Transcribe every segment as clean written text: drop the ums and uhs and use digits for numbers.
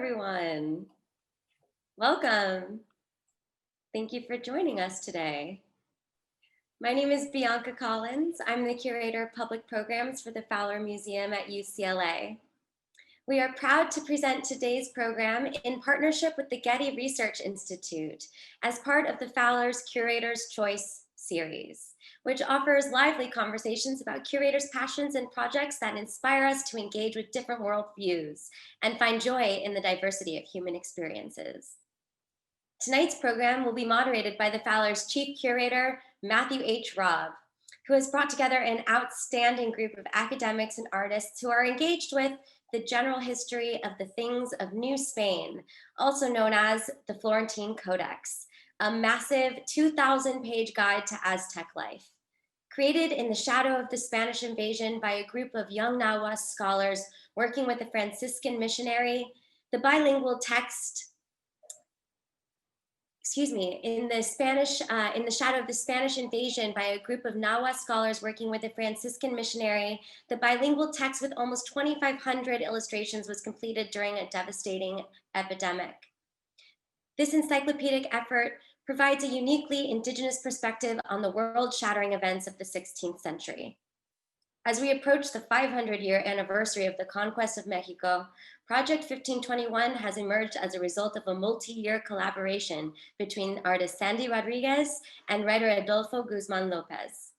everyone. Welcome. Thank you for joining us today. My name is Bianca Collins. I'm the Curator of Public Programs for the Fowler Museum at UCLA. We are proud to present today's program in partnership with the Getty Research Institute as part of the Fowler's Curator's Choice series, which offers lively conversations about curators' passions and projects that inspire us to engage with different worldviews and find joy in the diversity of human experiences. Tonight's program will be moderated by the Fowler's Chief Curator, Matthew H. Robb, who has brought together an outstanding group of academics and artists who are engaged with the general history of the things of New Spain, also known as the Florentine Codex, a massive 2,000-page guide to Aztec life. Created in the shadow of the Spanish invasion by a group of young Nahua scholars working with a Franciscan missionary, the bilingual text, in the shadow of the Spanish invasion by a group of Nahua scholars working with a Franciscan missionary, the bilingual text with almost 2,500 illustrations was completed during a devastating epidemic. This encyclopedic effort provides a uniquely Indigenous perspective on the world-shattering events of the 16th century. As we approach the 500-year anniversary of the conquest of Mexico, Project 1521 has emerged as a result of a multi-year collaboration between artist Sandy Rodriguez and writer Adolfo Guzman-Lopez.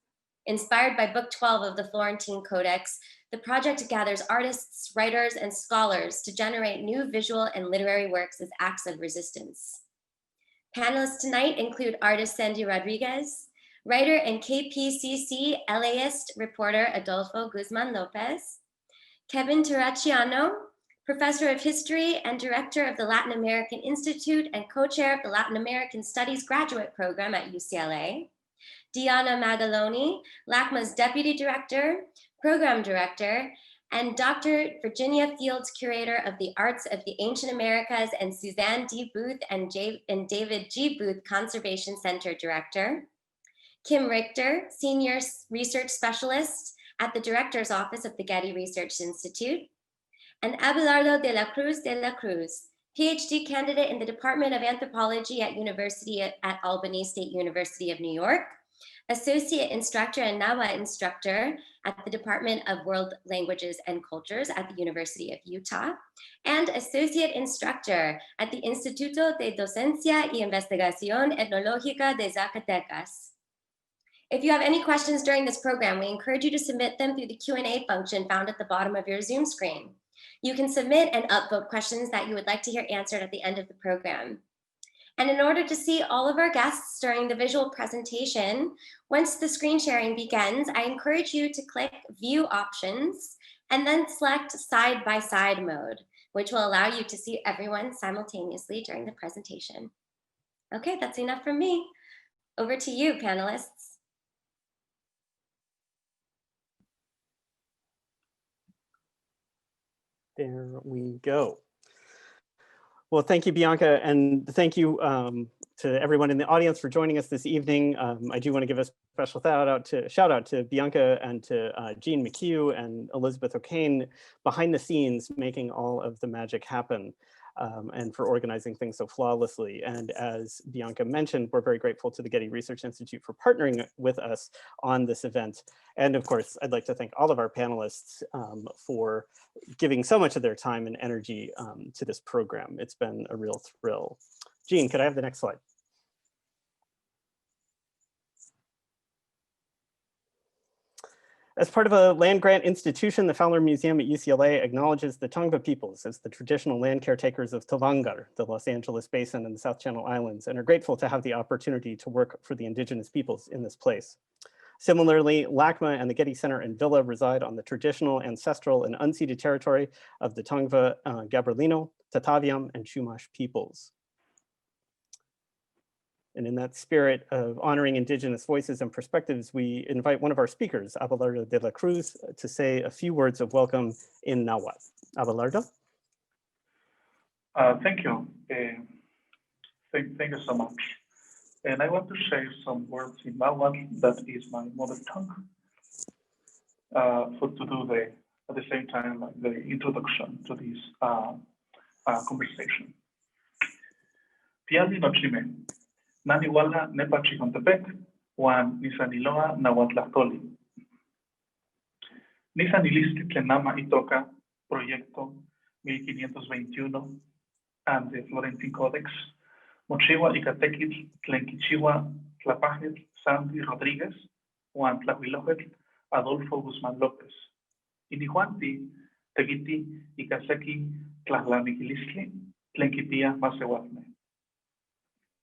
Inspired by Book 12 of the Florentine Codex, the project gathers artists, writers, and scholars to generate new visual and literary works as acts of resistance. Panelists tonight include artist Sandy Rodriguez, writer and KPCC LAist reporter Adolfo Guzman-Lopez, Kevin Turraciano, professor of history and director of the Latin American Institute and co-chair of the Latin American Studies graduate program at UCLA, Diana Magaloni, LACMA's deputy director, program director, and Dr. Virginia Fields, curator of the Arts of the Ancient Americas, and Suzanne D. Booth and David G. Booth Conservation Center director, Kim Richter, senior research specialist at the director's office of the Getty Research Institute, and Abelardo de la Cruz, PhD candidate in the Department of Anthropology at Albany State University of New York, associate instructor and Nahua instructor at the Department of World Languages and Cultures at the University of Utah, and associate instructor at the Instituto de Docencia y Investigación Etnológica de Zacatecas. If you have any questions during this program, we encourage you to submit them through the Q&A function found at the bottom of your Zoom screen. You can submit and upvote questions that you would like to hear answered at the end of the program. And in order to see all of our guests during the visual presentation, once the screen sharing begins, I encourage you to click View Options and then select Side-by-Side mode, which will allow you to see everyone simultaneously during the presentation. Okay, that's enough from me. Over to you, panelists. There we go. Well, thank you, Bianca, and thank you to everyone in the audience for joining us this evening. I do want to give a special shout out to Bianca and to Jean McHugh and Elizabeth O'Kane behind the scenes making all of the magic happen. And for organizing things so flawlessly. And as Bianca mentioned, we're very grateful to the Getty Research Institute for partnering with us on this event. And of course, I'd like to thank all of our panelists for giving so much of their time and energy to this program. It's been a real thrill. Jean, could I have the next slide? As part of a land grant institution, the Fowler Museum at UCLA acknowledges the Tongva peoples as the traditional land caretakers of Tavangar, the Los Angeles Basin and the South Channel Islands, and are grateful to have the opportunity to work for the indigenous peoples in this place. Similarly, LACMA and the Getty Center and Villa reside on the traditional, ancestral, and unceded territory of the Tongva, Gabrielino, Tataviam, and Chumash peoples. And in that spirit of honoring indigenous voices and perspectives, we invite one of our speakers, Abelardo de la Cruz, to say a few words of welcome in Nahua. Abelardo? Thank you. Thank you so much. And I want to share some words in Nahua, that is my mother tongue, to do at the same time like the introduction to this conversation. Piali nochime, naniwala nepa chicontepec, Juan nisaniloa nahuatlahtoli. Nisanilisti tlenama itoka proyecto 1521 and the Florentine Codex, mochiwa ikatekitl tlen kichiwa tlapajitl Sandy Rodríguez, Juan tlahuilohetl Adolfo Guzman-Lopez. Inihuanti tegiti ikaseki tlahlaniquilistli tlen kipia masewatme.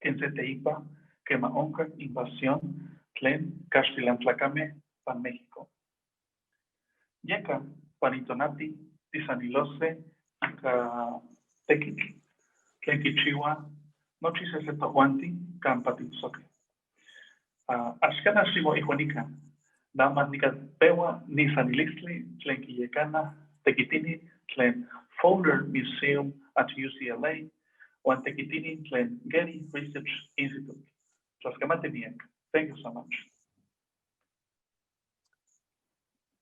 Kense teipa kema onca invasión tlen caxtilantlacame pan México. Yeka panitonati tisanilose ika tekitl tlen kichiwa nochi sesetohuanti kan patitzoque. Axkan aximo ihuanica, damas nicatpewa nisanilistli tlen kiyekana tekitini tlen Fowler Museum at UCLA, Juan tekitini tlen Getty Research Institute. Thank you so much.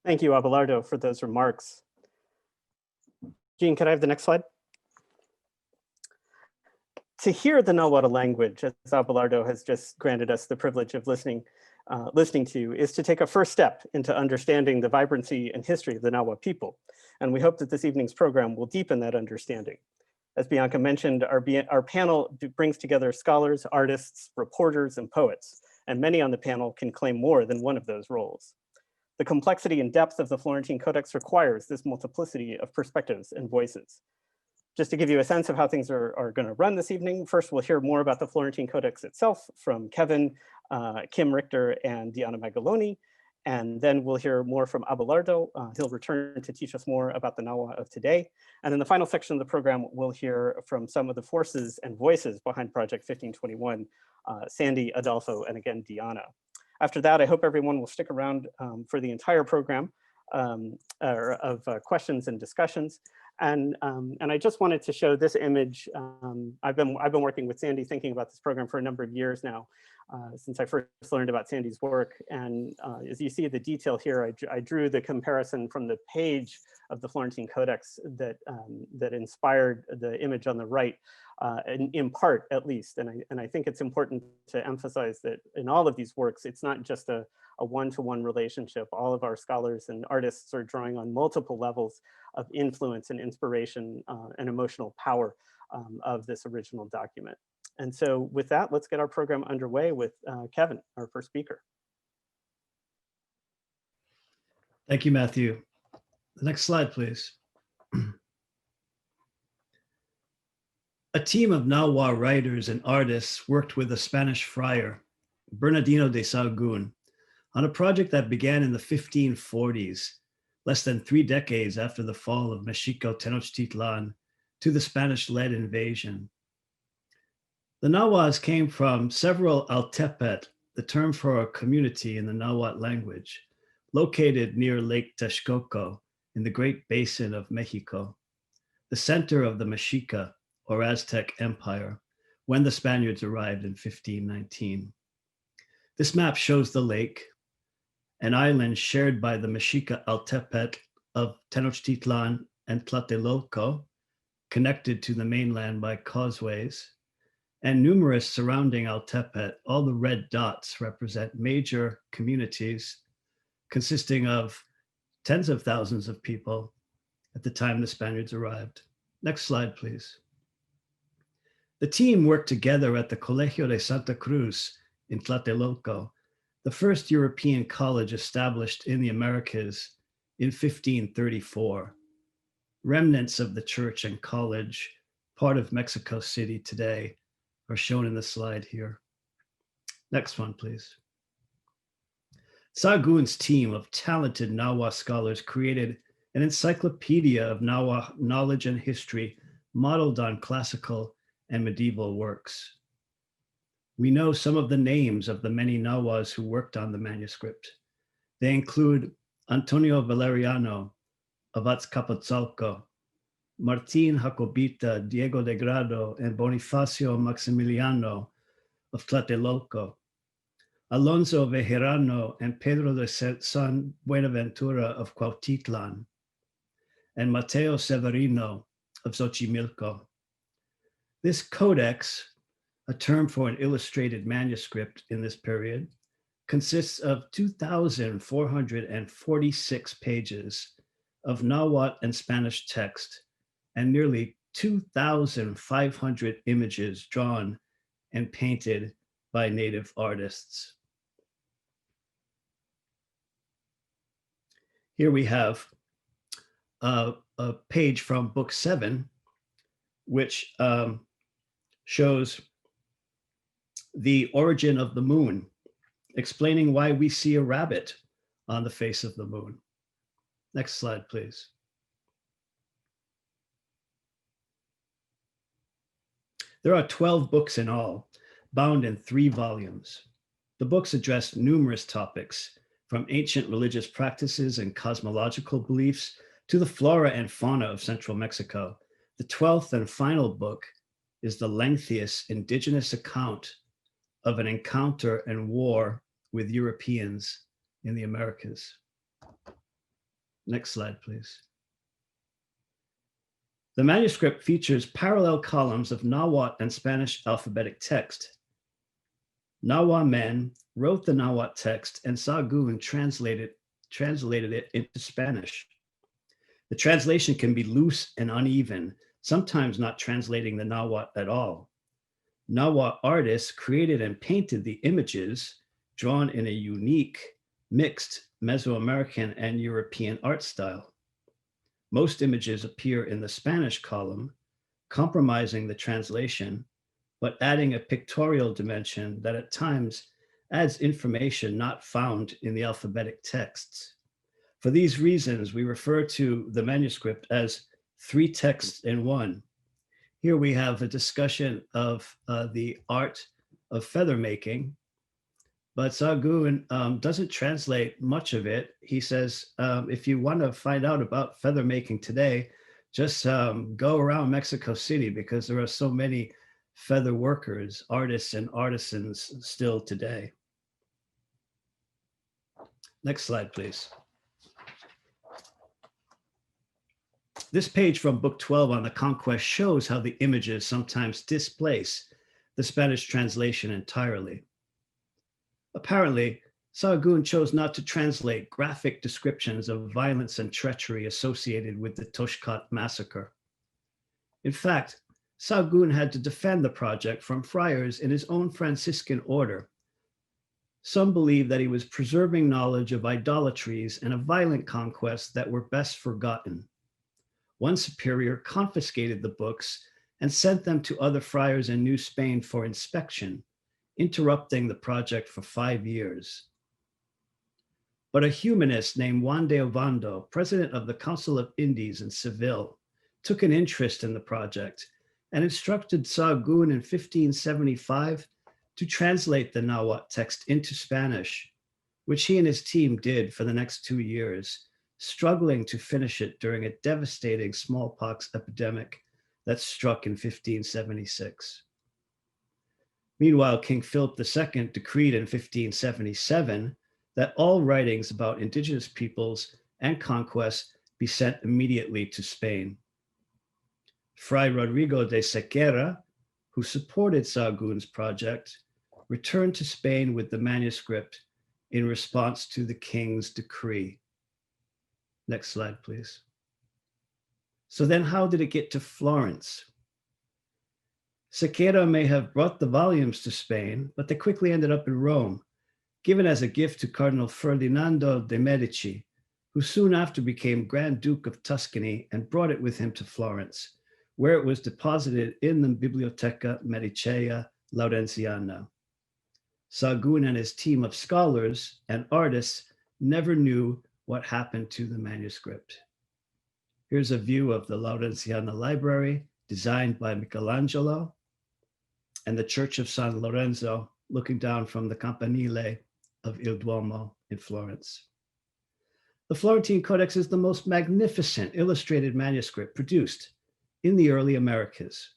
Thank you, Abelardo, for those remarks. Jean, could I have the next slide? To hear the Nahuatl language, as Abelardo has just granted us the privilege of listening to, is to take a first step into understanding the vibrancy and history of the Nahua people. And we hope that this evening's program will deepen that understanding. As Bianca mentioned, our panel brings together scholars, artists, reporters, and poets, and many on the panel can claim more than one of those roles. The complexity and depth of the Florentine Codex requires this multiplicity of perspectives and voices. Just to give you a sense of how things are going to run this evening, first we'll hear more about the Florentine Codex itself from Kevin, Kim Richter, and Diana Magaloni, and then we'll hear more from Abelardo. He'll return to teach us more about the Nahua of today. And in the final section of the program, we'll hear from some of the forces and voices behind Project 1521, Sandy, Adolfo, and again, Diana. After that, I hope everyone will stick around for the entire program of questions and discussions. And I just wanted to show this image. I've been working with Sandy thinking about this program for a number of years now, since I first learned about Sandy's work. And as you see the detail here, I drew the comparison from the page of the Florentine Codex that inspired the image on the right, in part at least. And I think it's important to emphasize that in all of these works, it's not just a one-to-one relationship. All of our scholars and artists are drawing on multiple levels of influence and inspiration and emotional power of this original document. And so with that, let's get our program underway with Kevin, our first speaker. Thank you, Matthew. The next slide, please. A team of Nahua writers and artists worked with a Spanish friar, Bernardino de Sahagún, on a project that began in the 1540s, less than 3 decades after the fall of Mexico Tenochtitlan to the Spanish-led invasion. The Nahuas came from several Altepet, the term for a community in the Nahuatl language, located near Lake Texcoco in the Great Basin of Mexico, the center of the Mexica or Aztec Empire, when the Spaniards arrived in 1519. This map shows the lake, an island shared by the Mexica Altepet of Tenochtitlan and Tlatelolco, connected to the mainland by causeways, and numerous surrounding Altepet. All the red dots represent major communities consisting of tens of thousands of people at the time the Spaniards arrived. Next slide, please. The team worked together at the Colegio de Santa Cruz in Tlatelolco, the first European college established in the Americas in 1534. Remnants of the church and college, part of Mexico City today, are shown in the slide here. Next one, please. Sahagún's team of talented Nahua scholars created an encyclopedia of Nahua knowledge and history modeled on classical and medieval works. We know some of the names of the many Nahuas who worked on the manuscript. They include Antonio Valeriano of Azcapotzalco, Martín Jacobita, Diego de Grado, and Bonifacio Maximiliano of Tlatelolco, Alonso Bejarano and Pedro de San Buenaventura of Cuautitlan, and Mateo Severino of Xochimilco. This codex, a term for an illustrated manuscript in this period, consists of 2,446 pages of Nahuatl and Spanish text and nearly 2,500 images drawn and painted by native artists. Here we have a page from book 7, which shows the origin of the moon, explaining why we see a rabbit on the face of the moon. Next slide, please. There are 12 books in all, bound in 3 volumes. The books address numerous topics, from ancient religious practices and cosmological beliefs to the flora and fauna of central Mexico. The 12th and final book is the lengthiest indigenous account of an encounter and war with Europeans in the Americas. Next slide, please. The manuscript features parallel columns of Nahuatl and Spanish alphabetic text. Nahua men wrote the Nahuatl text and Sahagún translated it into Spanish. The translation can be loose and uneven, sometimes not translating the Nahuatl at all. Nahua artists created and painted the images drawn in a unique, mixed Mesoamerican and European art style. Most images appear in the Spanish column, compromising the translation, but adding a pictorial dimension that at times adds information not found in the alphabetic texts. For these reasons, we refer to the manuscript as 3 texts in 1. Here we have a discussion of the art of feather making, but Sahagún doesn't translate much of it. He says, if you want to find out about feather making today, just go around Mexico City, because there are so many feather workers, artists, and artisans still today. Next slide, please. This page from book 12 on the conquest shows how the images sometimes displace the Spanish translation entirely. Apparently, Sahagún chose not to translate graphic descriptions of violence and treachery associated with the Toshkat massacre. In fact, Sahagún had to defend the project from friars in his own Franciscan order. Some believe that he was preserving knowledge of idolatries and a violent conquest that were best forgotten. One superior confiscated the books and sent them to other friars in New Spain for inspection, interrupting the project for 5 years. But a humanist named Juan de Ovando, president of the Council of Indies in Seville, took an interest in the project and instructed Sahagún in 1575 to translate the Nahuatl text into Spanish, which he and his team did for the next 2 years, struggling to finish it during a devastating smallpox epidemic that struck in 1576. Meanwhile, King Philip II decreed in 1577 that all writings about indigenous peoples and conquest be sent immediately to Spain. Fray Rodrigo de Sequeira, who supported Sahagún's project, returned to Spain with the manuscript in response to the king's decree. Next slide, please. So then how did it get to Florence? Sequeira may have brought the volumes to Spain, but they quickly ended up in Rome, given as a gift to Cardinal Ferdinando de' Medici, who soon after became Grand Duke of Tuscany and brought it with him to Florence, where it was deposited in the Biblioteca Medicea Laurentiana. Sahagún and his team of scholars and artists never knew what happened to the manuscript. Here's a view of the Laurentiana Library, designed by Michelangelo, and the Church of San Lorenzo, looking down from the Campanile of Il Duomo in Florence. The Florentine Codex is the most magnificent illustrated manuscript produced in the early Americas,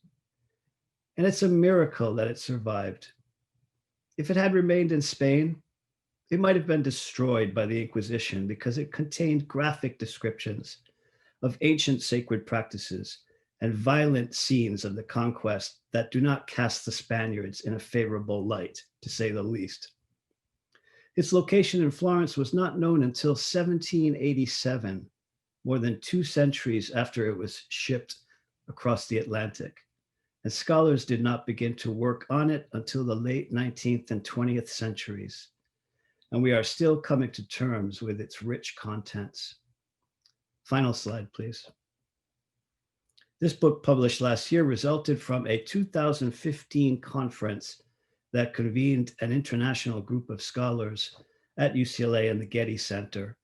and it's a miracle that it survived. If it had remained in Spain, it might have been destroyed by the Inquisition because it contained graphic descriptions of ancient sacred practices and violent scenes of the conquest that do not cast the Spaniards in a favorable light, to say the least. Its location in Florence was not known until 1787, more than 2 centuries after it was shipped across the Atlantic, and scholars did not begin to work on it until the late 19th and 20th centuries. And we are still coming to terms with its rich contents. Final slide, please. This book, published last year, resulted from a 2015 conference that convened an international group of scholars at UCLA and the Getty Center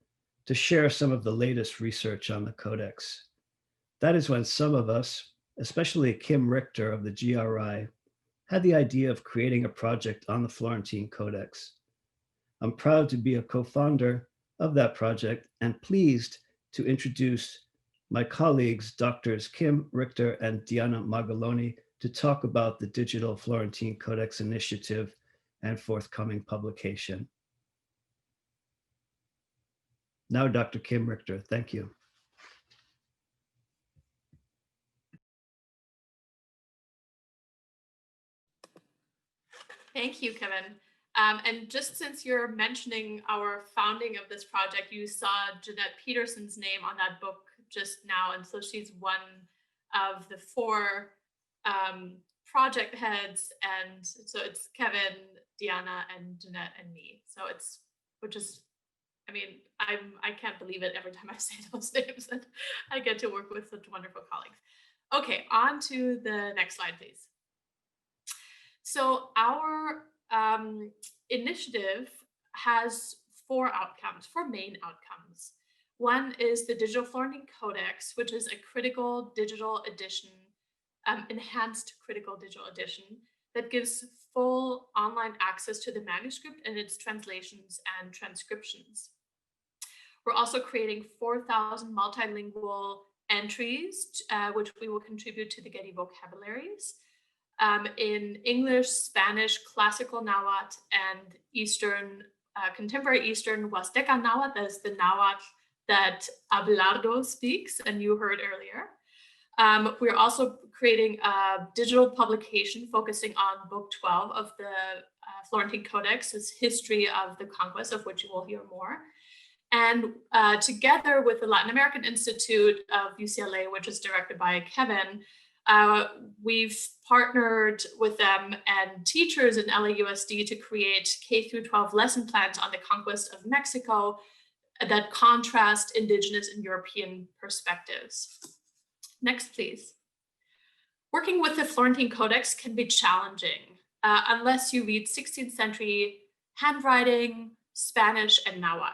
to share some of the latest research on the Codex. That is when some of us, especially Kim Richter of the GRI, had the idea of creating a project on the Florentine Codex. I'm proud to be a co-founder of that project and pleased to introduce my colleagues, Drs. Kim Richter and Diana Magaloni, to talk about the Digital Florentine Codex initiative and forthcoming publication. Now, Dr. Kim Richter, thank you. Thank you, Kevin. And just since you're mentioning our founding of this project, you saw Jeanette Peterson's name on that book just now. And so she's one of the 4 project heads. And so it's Kevin, Diana, and Jeanette and me. So I mean, I can't believe it every time I say those names, and I get to work with such wonderful colleagues. Okay, on to the next slide, please. So our initiative has 4 main outcomes. One is the Digital Florentine Codex, which is a critical digital edition, enhanced critical digital edition that gives full online access to the manuscript and its translations and transcriptions. We're also creating 4,000 multilingual entries, which we will contribute to the Getty vocabularies. In English, Spanish, classical Nahuatl, and Eastern, contemporary Eastern Huasteca Nahuatl, that is the Nahuatl that Abelardo speaks, and you heard earlier. We're also creating a digital publication focusing on Book 12 of the Florentine Codex, this history of the conquest, of which you will hear more. And together with the Latin American Institute of UCLA, which is directed by Kevin, we've partnered with them and teachers in LAUSD to create K-12 lesson plans on the conquest of Mexico that contrast Indigenous and European perspectives. Next, please. Working with the Florentine Codex can be challenging unless you read 16th century handwriting, Spanish, and Nahuatl.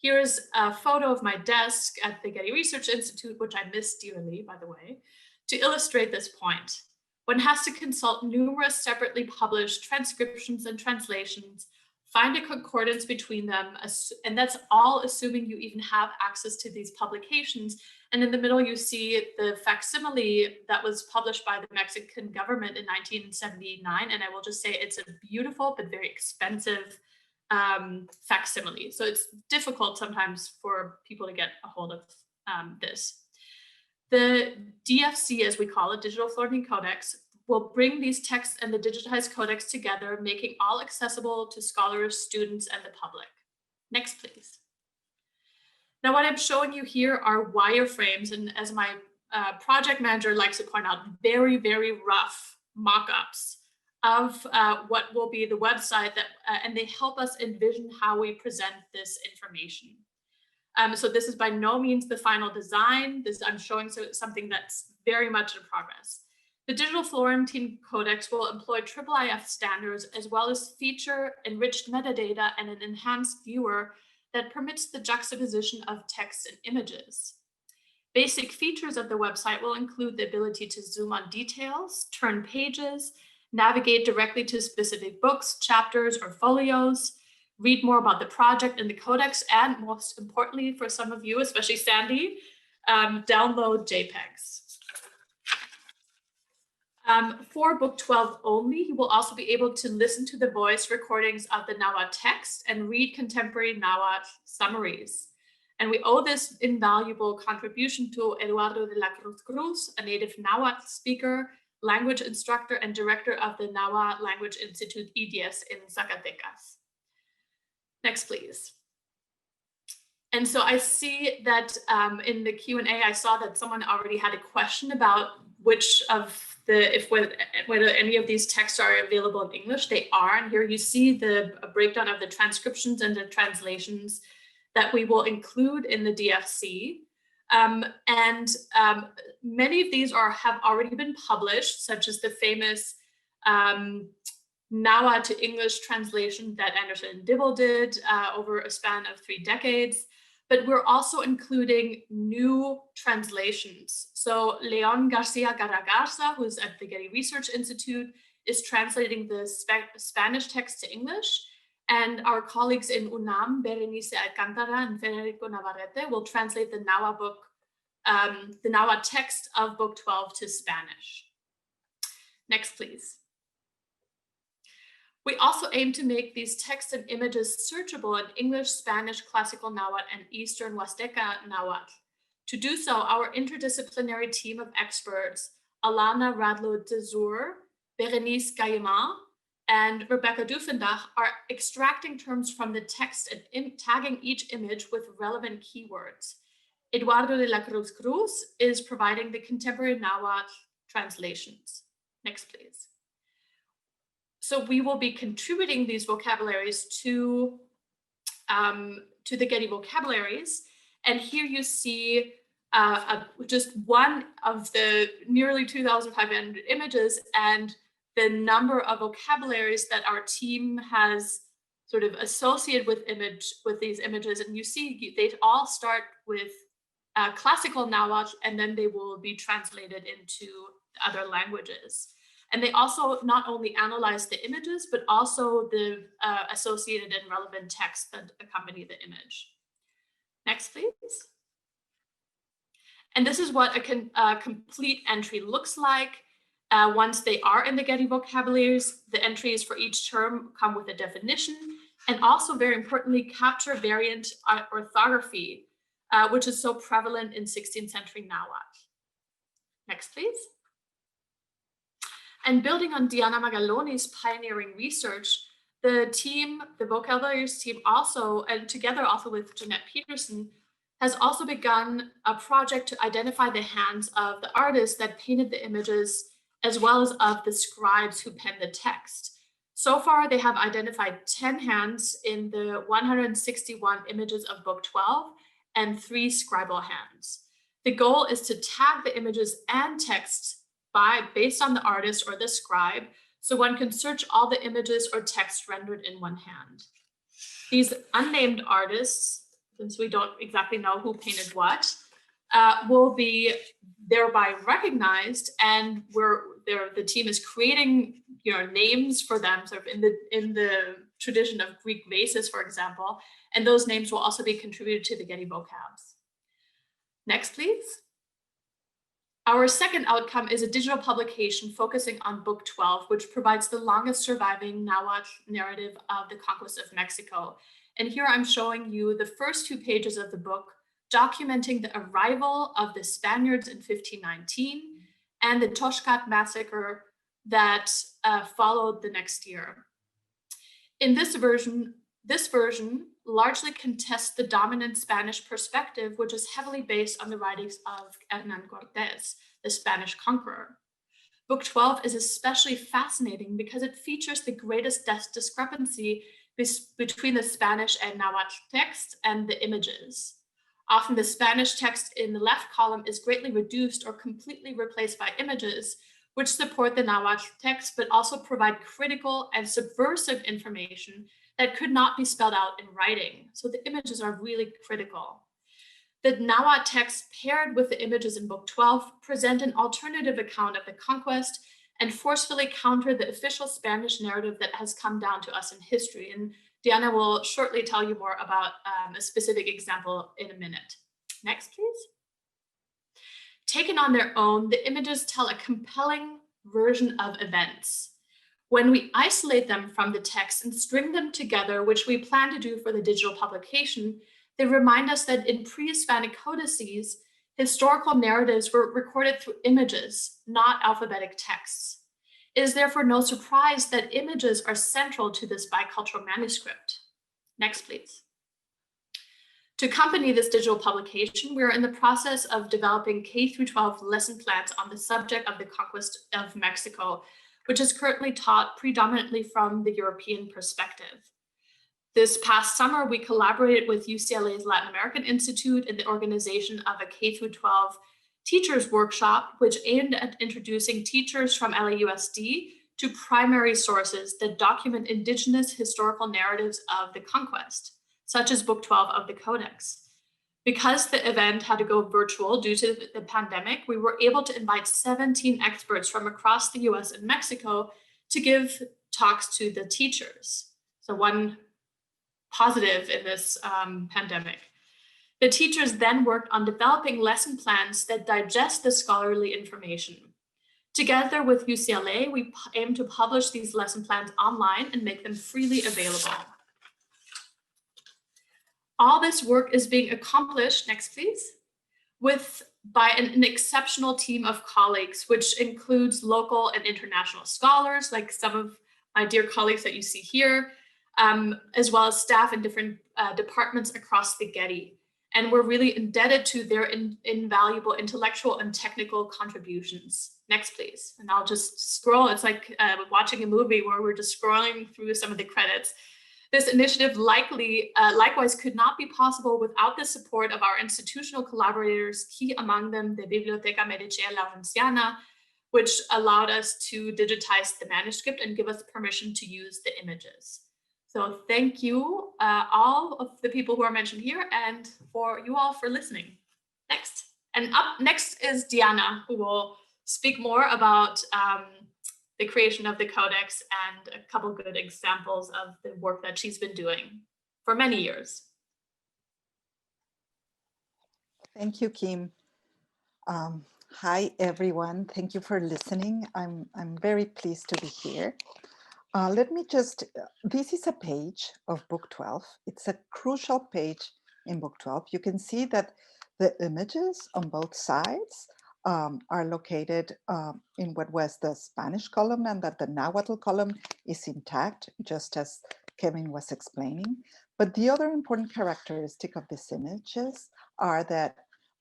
Here's a photo of my desk at the Getty Research Institute, which I miss dearly, by the way, to illustrate this point. One has to consult numerous separately published transcriptions and translations, find a concordance between them, and that's all assuming you even have access to these publications. And in the middle, you see the facsimile that was published by the Mexican government in 1979. And I will just say it's a beautiful but very expensive facsimile. So it's difficult sometimes for people to get a hold of this. The DFC, as we call it, Digital Florentine Codex, will bring these texts and the digitized codex together, making all accessible to scholars, students, and the public. Next, please. Now, what I'm showing you here are wireframes, and as my project manager likes to point out, very, very rough mock-ups of what will be the website, that, and they help us envision how we present this information. So this is by no means the final design. I'm showing something that's very much in progress. The Digital Florentine Codex will employ IIIF standards as well as feature enriched metadata and an enhanced viewer that permits the juxtaposition of text and images. Basic features of the website will include the ability to zoom on details, turn pages, navigate directly to specific books, chapters, or folios, read more about the project and the codex, and most importantly for some of you, especially Sandy, download JPEGs. For Book 12 only, you will also be able to listen to the voice recordings of the Nahuatl text and read contemporary Nahuatl summaries. And we owe this invaluable contribution to Eduardo de la Cruz, a native Nahuatl speaker, language instructor, and director of the Nahua Language Institute IDIES in Zacatecas. Next, please. And so I see that in the Q&A, I saw that someone already had a question about which of whether any of these texts are available in English. They are, and here you see the breakdown of the transcriptions and the translations that we will include in the DFC. Many of these have already been published, such as the famous Nahua to English translation that Anderson and Dibble did over a span of 3 decades. But we're also including new translations. So Leon Garcia Garagarza, who's at the Getty Research Institute, is translating the Spanish text to English. And our colleagues in UNAM, Berenice Alcántara and Federico Navarrete, will translate the Nahua book, the Nahua text of Book 12 to Spanish. Next, please. We also aim to make these texts and images searchable in English, Spanish, Classical Nahuatl, and Eastern Huasteca Nahuatl. To do so, our interdisciplinary team of experts, Alana Radlo de Zur, Berenice Gaillaman, and Rebecca Dufendach, are extracting terms from the text and tagging each image with relevant keywords. Eduardo de la Cruz is providing the contemporary Nahuatl translations. Next, please. So we will be contributing these vocabularies to the Getty vocabularies. And here you see just one of the nearly 2,500 images and the number of vocabularies that our team has sort of associated with these images. And you see they all start with classical Nahuatl, and then they will be translated into other languages. And they also not only analyze the images, but also the associated and relevant texts that accompany the image. Next, please. And this is what a complete entry looks like. Once they are in the Getty vocabularies, the entries for each term come with a definition, and also very importantly, capture variant orthography, which is so prevalent in 16th century Nahuatl. Next, please. And building on Diana Magaloni's pioneering research, the team, the vocabularies team also, and together also with Jeanette Peterson, has also begun a project to identify the hands of the artists that painted the images, as well as of the scribes who penned the text. So far, they have identified 10 hands in the 161 images of Book 12 and 3 scribal hands. The goal is to tag the images and texts based on the artist or the scribe, so one can search all the images or text rendered in one hand. These unnamed artists, since we don't exactly know who painted what, will be thereby recognized, and the team is creating names for them, sort of in the tradition of Greek vases, for example, and those names will also be contributed to the Getty vocabs. Next, please. Our second outcome is a digital publication focusing on Book 12, which provides the longest surviving Nahuatl narrative of the conquest of Mexico. And here I'm showing you the first 2 pages of the book, documenting the arrival of the Spaniards in 1519 and the Toshkat massacre that followed the next year. In this version largely contests the dominant Spanish perspective, which is heavily based on the writings of Hernán Cortés, the Spanish conqueror. Book 12 is especially fascinating because it features the greatest discrepancy between the Spanish and Nahuatl text and the images. Often the Spanish text in the left column is greatly reduced or completely replaced by images, which support the Nahuatl text, but also provide critical and subversive information that could not be spelled out in writing. So the images are really critical. The Nahua text paired with the images in Book 12 present an alternative account of the conquest and forcefully counter the official Spanish narrative that has come down to us in history. And Diana will shortly tell you more about a specific example in a minute. Next, please. Taken on their own, the images tell a compelling version of events. When we isolate them from the text and string them together, which we plan to do for the digital publication, They remind us that in pre-Hispanic codices, historical narratives were recorded through images, not alphabetic texts. It is therefore no surprise that images are central to this bicultural manuscript. Next, please. To accompany this digital publication, we are in the process of developing K-12 lesson plans on the subject of the conquest of Mexico, which is currently taught predominantly from the European perspective. This past summer, we collaborated with UCLA's Latin American Institute in the organization of a K-12 teachers workshop, which aimed at introducing teachers from LAUSD to primary sources that document Indigenous historical narratives of the conquest, such as Book 12 of the Codex. Because the event had to go virtual due to the pandemic, we were able to invite 17 experts from across the US and Mexico to give talks to the teachers. So one positive in this pandemic. The teachers then worked on developing lesson plans that digest the scholarly information. Together with UCLA, we aim to publish these lesson plans online and make them freely available. All this work is being accomplished, next please, by an exceptional team of colleagues, which includes local and international scholars, like some of my dear colleagues that you see here, as well as staff in different departments across the Getty. And we're really indebted to their invaluable intellectual and technical contributions. Next, please. And I'll just scroll. It's like watching a movie where we're just scrolling through some of the credits. This initiative likewise could not be possible without the support of our institutional collaborators, key among them the Biblioteca Medicea Laurenciana, which allowed us to digitize the manuscript and give us permission to use the images. So thank you, all of the people who are mentioned here, and for you all for listening. Next. And up next is Diana, who will speak more about the creation of the Codex and a couple good examples of the work that she's been doing for many years. Thank you, Kim. Hi, everyone. Thank you for listening. I'm very pleased to be here. Let me just, this is a page of Book 12. It's a crucial page in Book 12. You can see that the images on both sides are located in what was the Spanish column, and that the Nahuatl column is intact, just as Kevin was explaining. But the other important characteristic of these images are that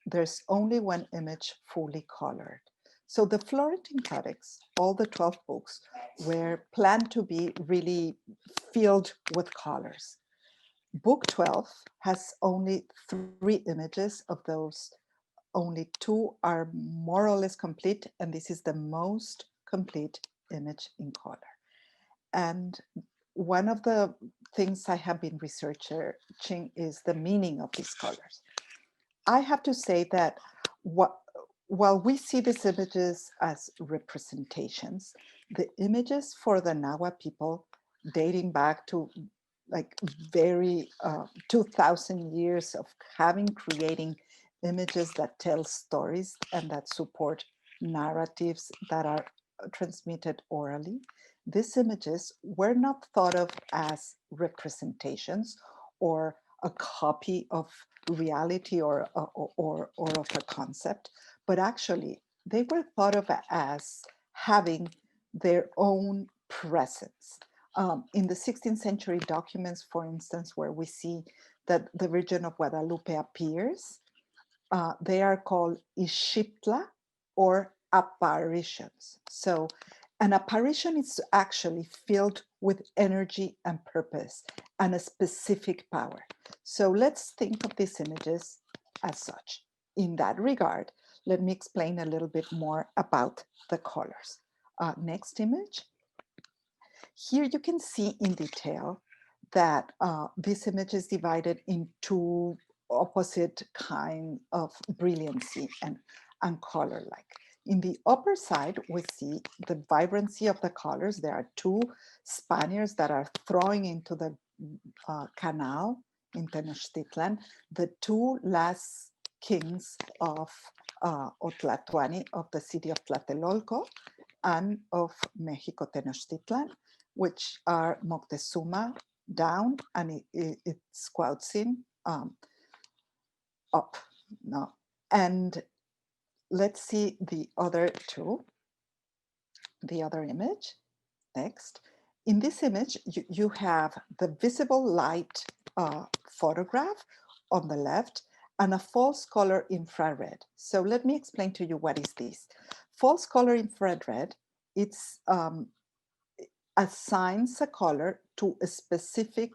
there's only one image fully colored. So the Florentine Codex, all the 12 books, were planned to be really filled with colors. Book 12 has only 3 images. Of those, only 2 are more or less complete, and this is the most complete image in color. And one of the things I have been researching is the meaning of these colors. I have to say that while we see these images as representations, the images for the Nahua people dating back to like very 2,000 years of creating images that tell stories and that support narratives that are transmitted orally. These images were not thought of as representations or a copy of reality or of a concept, but actually they were thought of as having their own presence. In the 16th century documents, for instance, where we see that the Virgin of Guadalupe appears, they are called ishiptla or apparitions. So an apparition is actually filled with energy and purpose and a specific power. So let's think of these images as such. In that regard, let me explain a little bit more about the colors. Next image. Here you can see in detail that this image is divided in 2 opposite kinds of brilliancy and color-like. In the upper side, we see the vibrancy of the colors. There are 2 Spaniards that are throwing into the canal in Tenochtitlan the 2 last kings of Otlatoani, of the city of Tlatelolco, and of Mexico Tenochtitlan, which are Moctezuma down and Itzcuautzin up, no. And let's see the other two, the other image, next. In this image, you have the visible light photograph on the left and a false color infrared. So let me explain to you what is this. False color infrared, it's assigns a color to a specific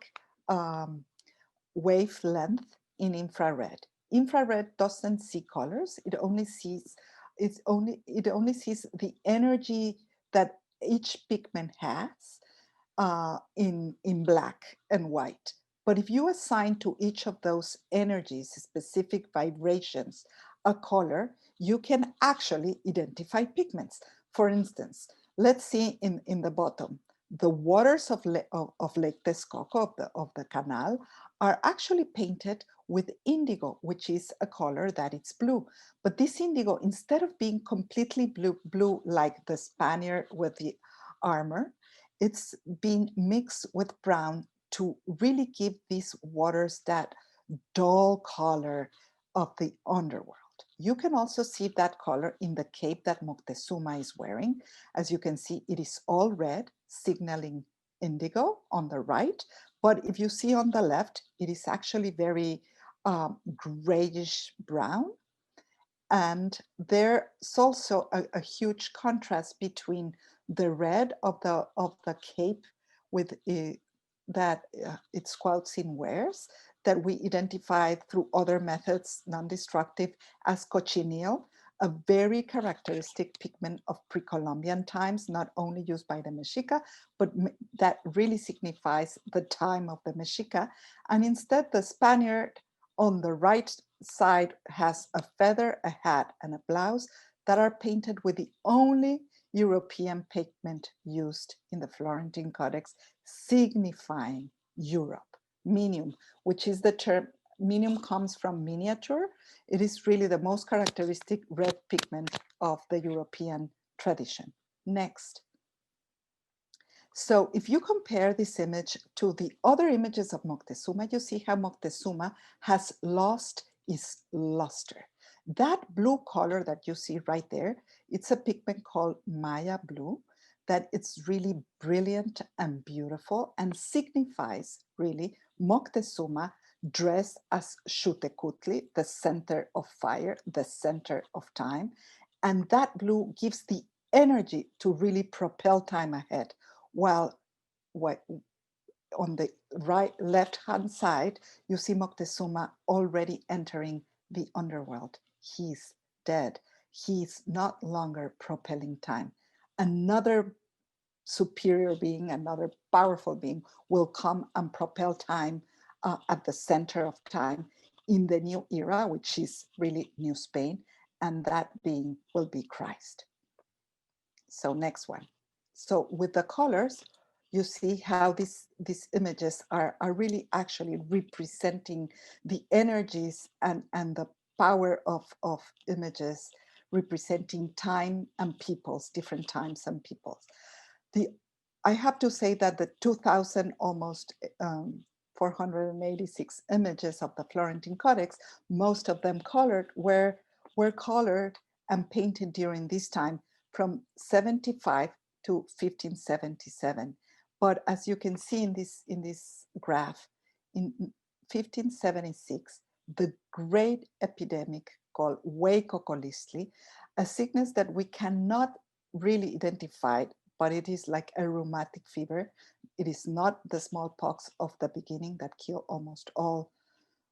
wavelength in infrared. Infrared doesn't see colors; it only sees the energy that each pigment has in black and white. But if you assign to each of those energies specific vibrations a color, you can actually identify pigments. For instance, let's see in the bottom, the waters of Lake Texcoco, of the canal, are actually painted with indigo, which is a color that it's blue. But this indigo, instead of being completely blue like the Spaniard with the armor, it's been mixed with brown to really give these waters that dull color of the underworld. You can also see that color in the cape that Moctezuma is wearing. As you can see, it is all red, signaling indigo on the right. But if you see on the left, it is actually very grayish brown. And there's also a huge contrast between the red of the cape with that its qualcin wears, that we identified through other methods, non-destructive, as cochineal, a very characteristic pigment of pre-Columbian times, not only used by the Mexica, but that really signifies the time of the Mexica. And instead, the Spaniard on the right side has a feather, a hat, and a blouse that are painted with the only European pigment used in the Florentine Codex, signifying Europe. Minium, which is the term, minium comes from miniature. It is really the most characteristic red pigment of the European tradition. Next. So if you compare this image to the other images of Moctezuma, you see how Moctezuma has lost its luster. That blue color that you see right there, it's a pigment called Maya blue, that it's really brilliant and beautiful and signifies really Moctezuma dressed as Xutecutli, the center of fire, the center of time. And that blue gives the energy to really propel time ahead. While on the left-hand side, you see Moctezuma already entering the underworld. He's dead. He's not longer propelling time. Another superior being, another powerful being will come and propel time at the center of time in the new era, which is really New Spain, and that being will be Christ. So next one. So with the colors, you see how these images are really actually representing the energies and the power of images representing time and peoples, different times and peoples. I have to say that the 2,000 almost 486 images of the Florentine Codex, most of them colored, were colored and painted during this time from 75 to 1577. But as you can see in this graph, in 1576, the great epidemic called Huecocolistli, a sickness that we cannot really identify, but it is like a rheumatic fever. It is not the smallpox of the beginning that killed almost all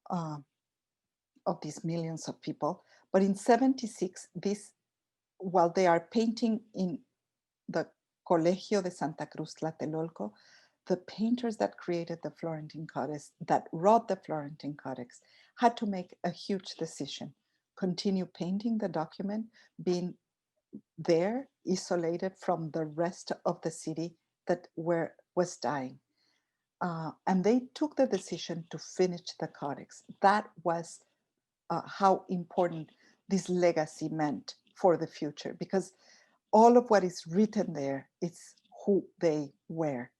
of these millions of people. But in 76, while they are painting in the Colegio de Santa Cruz Tlatelolco, the painters that created the Florentine Codex, that wrote the Florentine Codex, had to make a huge decision. Continue painting the document, being there, isolated from the rest of the city that was dying. And they took the decision to finish the Codex. That was how important this legacy meant for the future, because all of what is written there is who they were.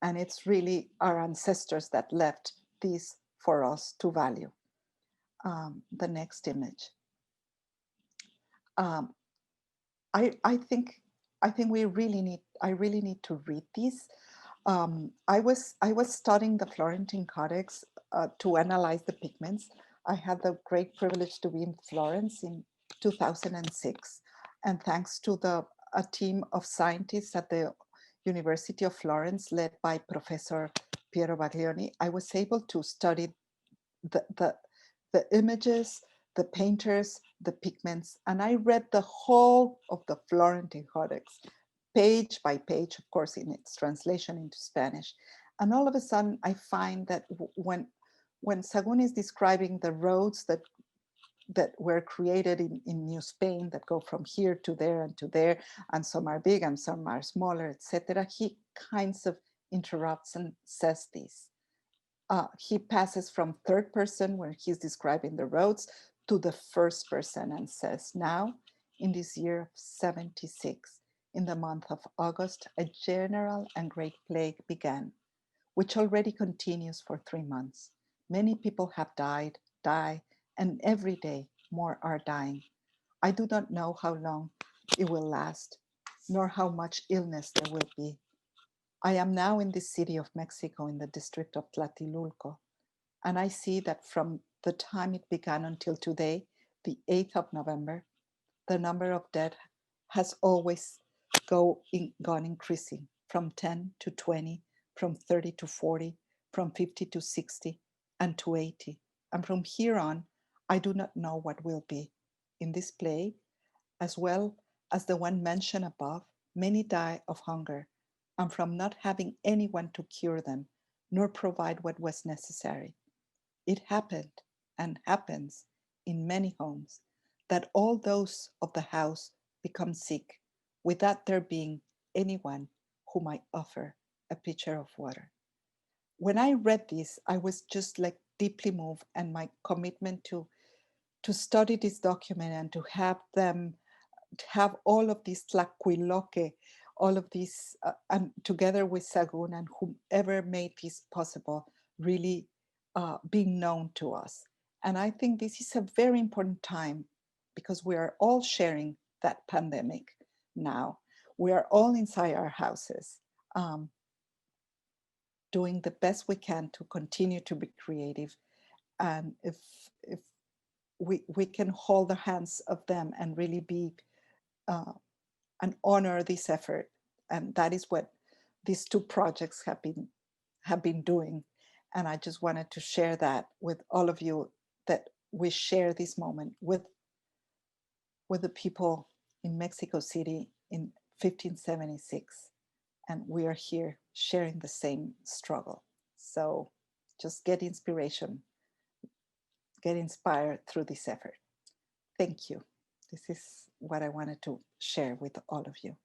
And it's really our ancestors that left this for us to value. the next image. I think I really need to read these. I was studying the Florentine Codex to analyze the pigments. I had the great privilege to be in Florence in 2006, and thanks to a team of scientists at the University of Florence, led by Professor Piero Baglioni, I was able to study the images, the painters, the pigments, and I read the whole of the Florentine Codex, page by page, of course, in its translation into Spanish. And all of a sudden, I find that when Sahagún is describing the roads that were created in New Spain that go from here to there and to there, and some are big and some are smaller, etc., he kinds of interrupts and says this. He passes from third person when he's describing the roads to the first person and says, now in this year of 76, in the month of August, a general and great plague began, which already continues for 3 months. Many people have died, die, and every day more are dying. I do not know how long it will last, nor how much illness there will be. I am now in the city of Mexico in the district of Tlatelolco, and I see that from the time it began until today, the 8th of November, the number of dead has always gone increasing from 10 to 20, from 30 to 40, from 50 to 60, and to 80. And from here on, I do not know what will be. In this plague, as well as the one mentioned above, many die of hunger, and from not having anyone to cure them, nor provide what was necessary. It happened and happens in many homes that all those of the house become sick without there being anyone who might offer a pitcher of water. When I read this, I was just like deeply moved, and my commitment to study this document and to have all of these tlacuiloque, all of these, and together with Sahagún and whomever made this possible, really being known to us. And I think this is a very important time because we are all sharing that pandemic now. We are all inside our houses, doing the best we can to continue to be creative. And if we can hold the hands of them and really be and honor this effort. And that is what these two projects have been doing. And I just wanted to share that with all of you, that we share this moment with the people in Mexico City in 1576. And we are here sharing the same struggle. So just get inspiration, get inspired through this effort. Thank you. This is what I wanted to share with all of you.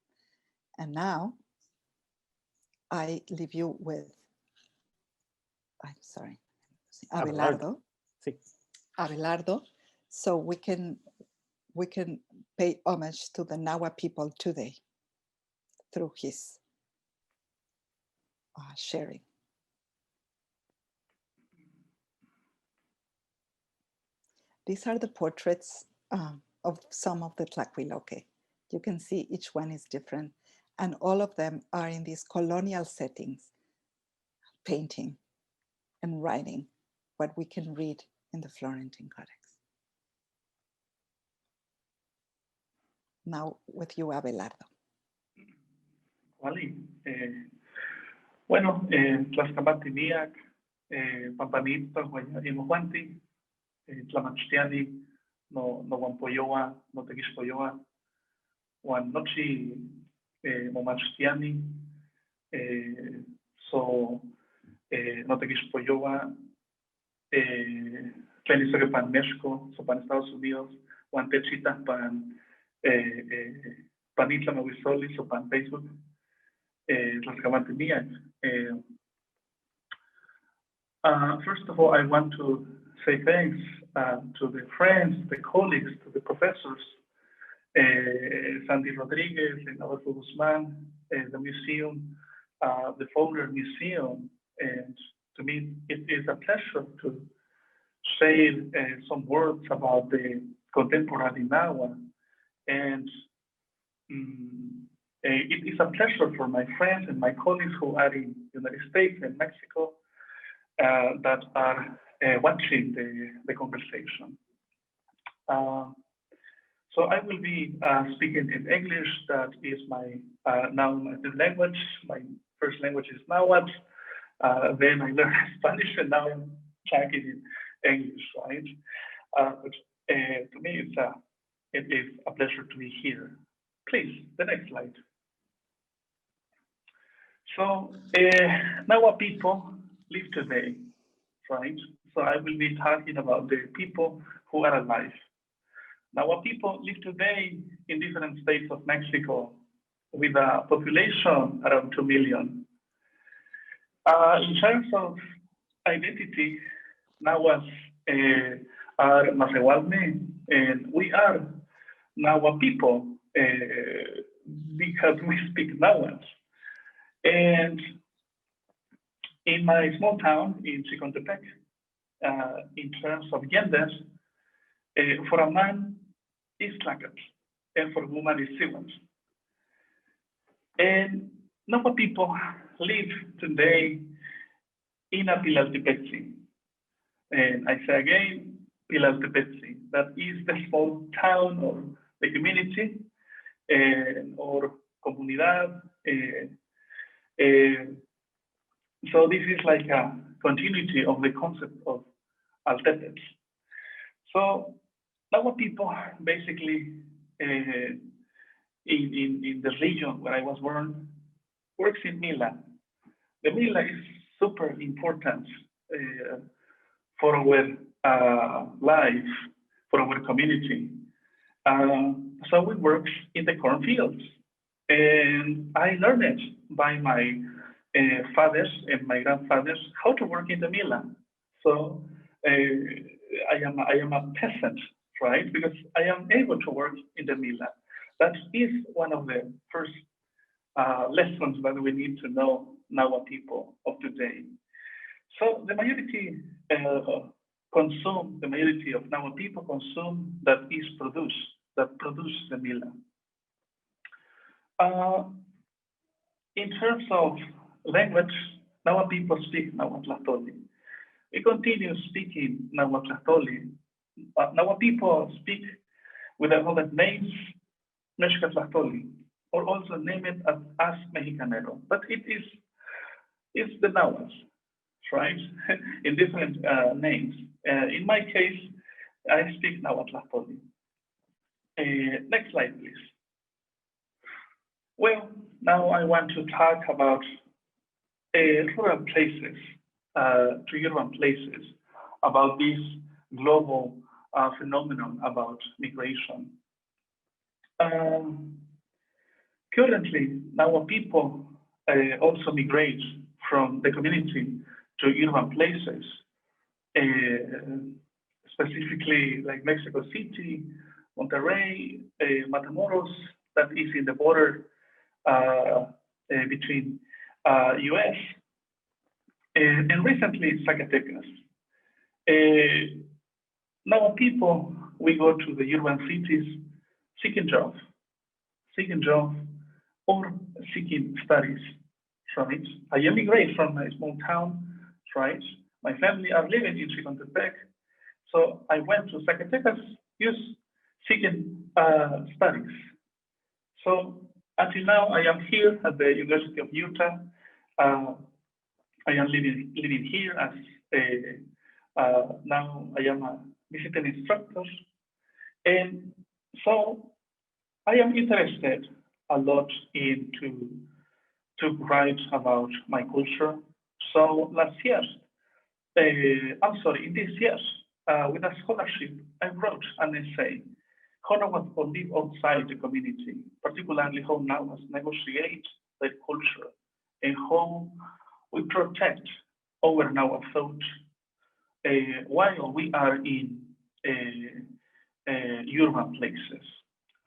And now I leave you with, I'm sorry, Abelardo. Sí. Abelardo, so we can pay homage to the Nahua people today through his sharing. These are the portraits of some of the Tlacuiloque. You can see each one is different, and all of them are in these colonial settings, painting and writing what we can read in the Florentine Codex. Now with you, Abelardo. Wally, bueno, Tlaxcamati Pampanito, Guayamojuanti, Tlamachtiani, no Guampoyoa, no Tequispoyoa, Juan Nochi, Momachtiani, so no Tequispoyoa, Tlanisore Pan México, so Pan Estados Unidos, Juan Techita Pan Panitla Mawisoli, so Pan Facebook, Tlaxcamati. First of all, I want to say thanks to the friends, the colleagues, to the professors, Sandy Rodriguez and Adolfo Guzman, the museum, the Fowler Museum. And to me, it is a pleasure to share some words about the contemporary Nahua. And it is a pleasure for my friends and my colleagues who are in the United States and Mexico that are watching the conversation. So I will be speaking in English. That is my native language. My first language is Nahuatl. Then I learned Spanish, and now I'm talking in English, right? But to me, it is a pleasure to be here. Please, the next slide. So Nahua people live today, right? So I will be talking about the people who are alive. Nahua people live today in different states of Mexico with a population around 2 million. In terms of identity, Nahuas are Macehualme, and we are Nahua people because we speak Nahuatl. And in my small town in Chicontepec, in terms of genders, for a man is Tlacat, and for a woman is Siwant. And Nahua people live today in a Pilaltepetzi. And I say again, Pilaltepetzi. That is the small town or the community or comunidad. So this is like a continuity of the concept of Altepetl. So Nahua people basically in the region where I was born works in Mila. The Mila is super important for our life, for our community. So we work in the cornfields, and I learned it by my fathers and my grandfathers how to work in the Mila. So I am a peasant, right? Because I am able to work in the Mila. That is one of the first lessons that we need to know Nahua people of today. So the majority the majority of Nahua people consume that is produced, that produce the Mila. In terms of language, Nahua people speak Nahuatl. We continue speaking Nahuatl. Nahua people speak with another names, Mexicatlahtoli, or also name it as Mexicanero. But it's the Nahuas, right? In different names. In my case, I speak Nahuatl. Next slide, please. Well, now I want to talk about rural places to urban places, about this global phenomenon about migration. Currently, Nahua people also migrate from the community to urban places, specifically like Mexico City, Monterrey, Matamoros, that is in the border between US, and recently Zacatecas. Nahua people, we go to the urban cities seeking jobs or seeking studies, right? I immigrate from a small town, right? My family are living in Chicontepec, so I went to Zacatecas seeking studies. So until now, I am here at the University of Utah. I am living here as now I am a visiting instructor, and so I am interested a lot to write about my culture. So last year, in this year, with a scholarship, I wrote an essay, how Nahua live outside the community, particularly how Nahuas negotiate their culture and how we protect our Nahua thought while we are in urban places,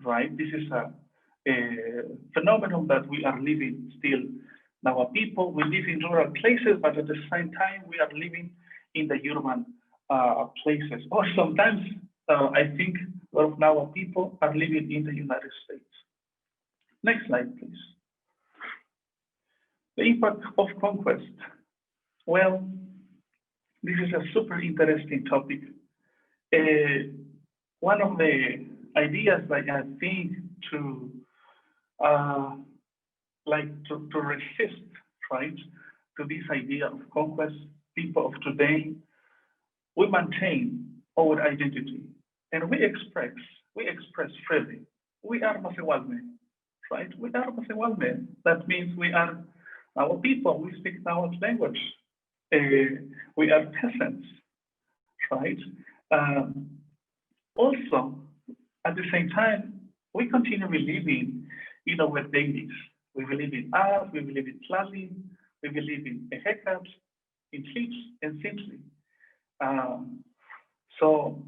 right? This is a phenomenon that we are living still. Nahua people, we live in rural places, but at the same time, we are living in the urban places. Or sometimes I think a lot of Nahua people are living in the United States. Next slide, please. The impact of conquest. Well, this is a super interesting topic. One of the ideas that I think to resist, right, to this idea of conquest, people of today, we maintain our identity and we express freely. We are Masewalme, right? We are Masewalme. That means we are our people. We speak our language. We are peasants, right? Also, at the same time, we continue believing in our dailies. We believe in art, we believe in planning, we believe in heckups, in sleeps and simply. So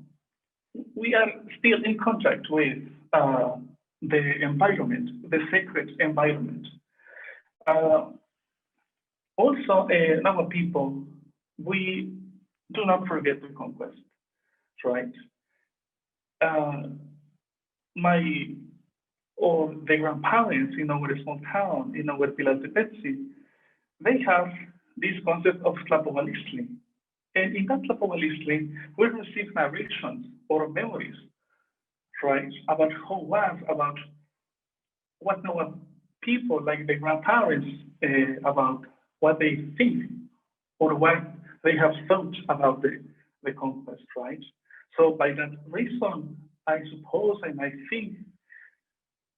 we are still in contact with the environment, the sacred environment. Also, our people, we do not forget the conquest, right? The grandparents in our small town, in our Pilar de Petsi, they have this concept of Tlapovalistli. And in that Tlapovalistli, we receive narrations or memories, right, about how was, about what our people, like the grandparents, about what they think or what they have thought about the conquest, right? So by that reason, I suppose and I think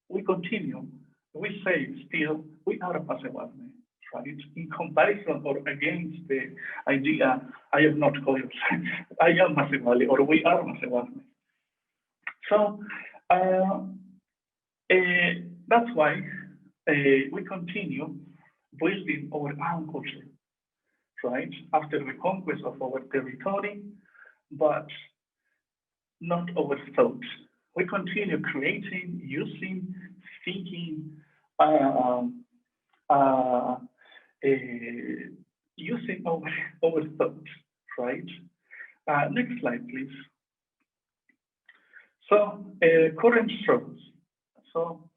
we continue. We say still, we are a Masewalme, right? In comparison or against the idea, I am not called, I am Masewali or we are Masewalme. So that's why we continue building our own culture, right? After the conquest of our territory, but not our thoughts. We continue creating, using, thinking, using our thoughts, right? Next slide, please. So, current struggles. So,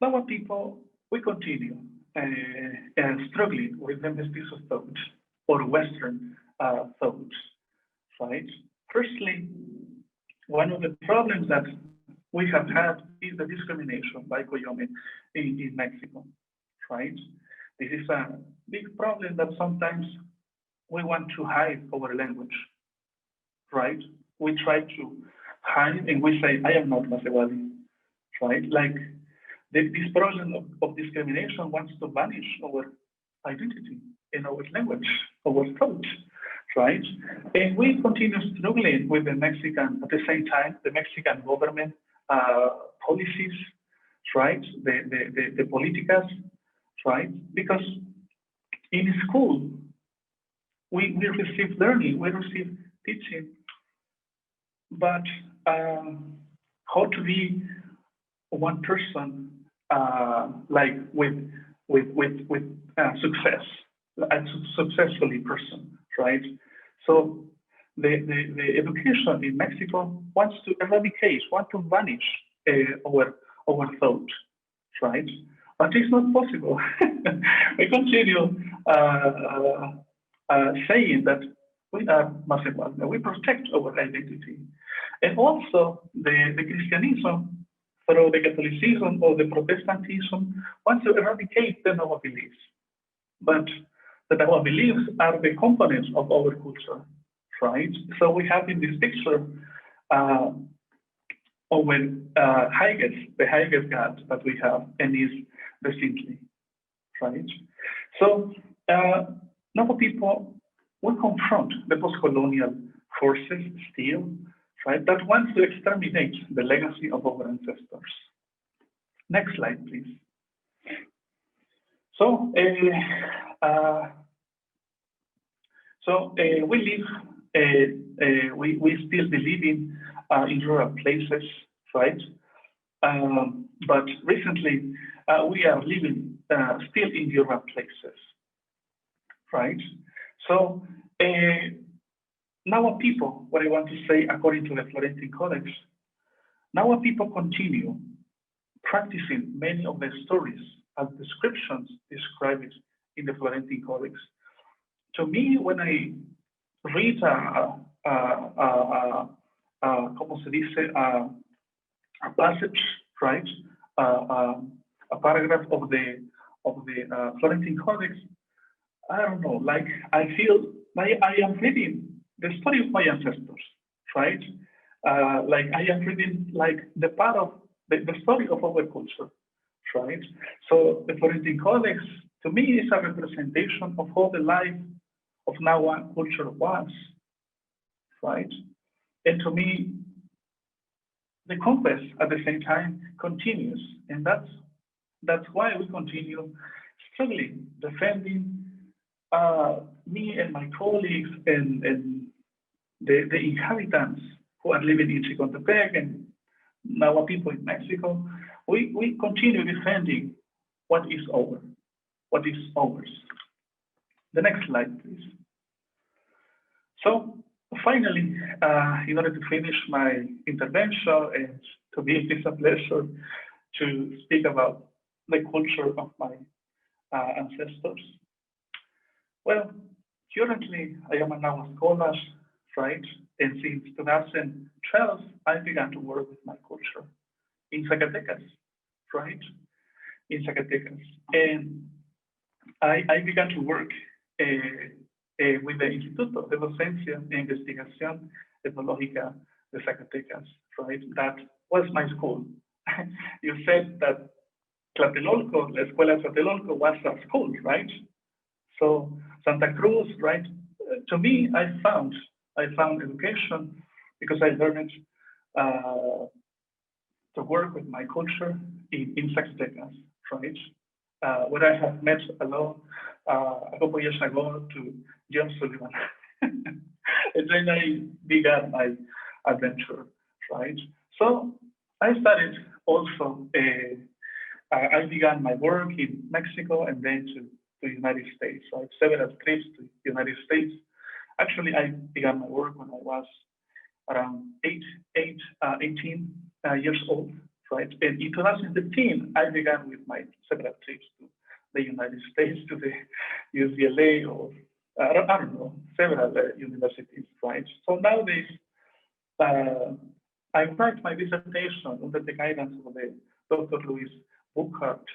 our people, we continue struggling with the mestizo thought or Western thoughts, right? Firstly, one of the problems that we have had is the discrimination by Coyome in Mexico, right? This is a big problem that sometimes we want to hide our language, right? We try to hide and we say, I am not Masewali, right? Like this problem of discrimination wants to banish our identity and our language, our thought, right? And we continue struggling with the Mexican, at the same time, the Mexican government policies, right? The politicas, right? Because in school, we receive learning, we receive teaching, but how to be one person like with success, a successfully person, right? So the education in Mexico wants to eradicate, wants to banish our thought, right? But it's not possible. We continue saying that we are Masewalme, we protect our identity. And also the Christianism, through the Catholicism or the Protestantism, wants to eradicate the Nahua beliefs. But the Nahua beliefs are the components of our culture, right? So we have in this picture our the highest God that we have, and is the Sintli, right? So Nahua people will confront the post-colonial forces still, right, that wants to exterminate the legacy of our ancestors. Next slide, please. So, we live, we still believe in rural places, right? But recently, we are living still in urban places, right? So, Nahua people, what I want to say according to the Florentine Codex, Nahua people continue practicing many of the stories as descriptions described in the Florentine Codex. To me, when I read como se dice, a passage, right, a paragraph of the Florentine Codex, I don't know, like I feel like I am reading the story of my ancestors, right? Like I am reading like the part of the story of our culture, right? So the Florentine Codex, to me, is a representation of how the life of Nahua culture was, right? And to me, the conquest at the same time continues, and that's why we continue struggling, defending me and my colleagues and the inhabitants who are living in Chicontepec and Nahua people in Mexico. We continue defending what is ours. The next slide, please. So finally, in order to finish my intervention, and to me it is a pleasure to speak about the culture of my ancestors. Well, currently I am a Nahua scholar, right? And since 2012, I began to work with my culture in Zacatecas, right? In Zacatecas. And I began to work with the Instituto de Docencia e Investigación Etnológica de Zacatecas, right? That was my school. You said that Tlatelolco, la Escuela Tlatelolco was a school, right? So Santa Cruz, right? To me, I found education because I learned to work with my culture in Zacatecas, right? Where I have met alone a couple years ago to John Sullivan. And then I began my adventure, right? So I started also, I began my work in Mexico and then to the United States. So I have several trips to the United States. Actually, I began my work when I was around 18 years old, right? And in 2015, I began with my several trips to the United States, to the UCLA, or I don't know, several universities, right? So nowadays, I write my dissertation under the guidance of the Dr. Louis Buchart,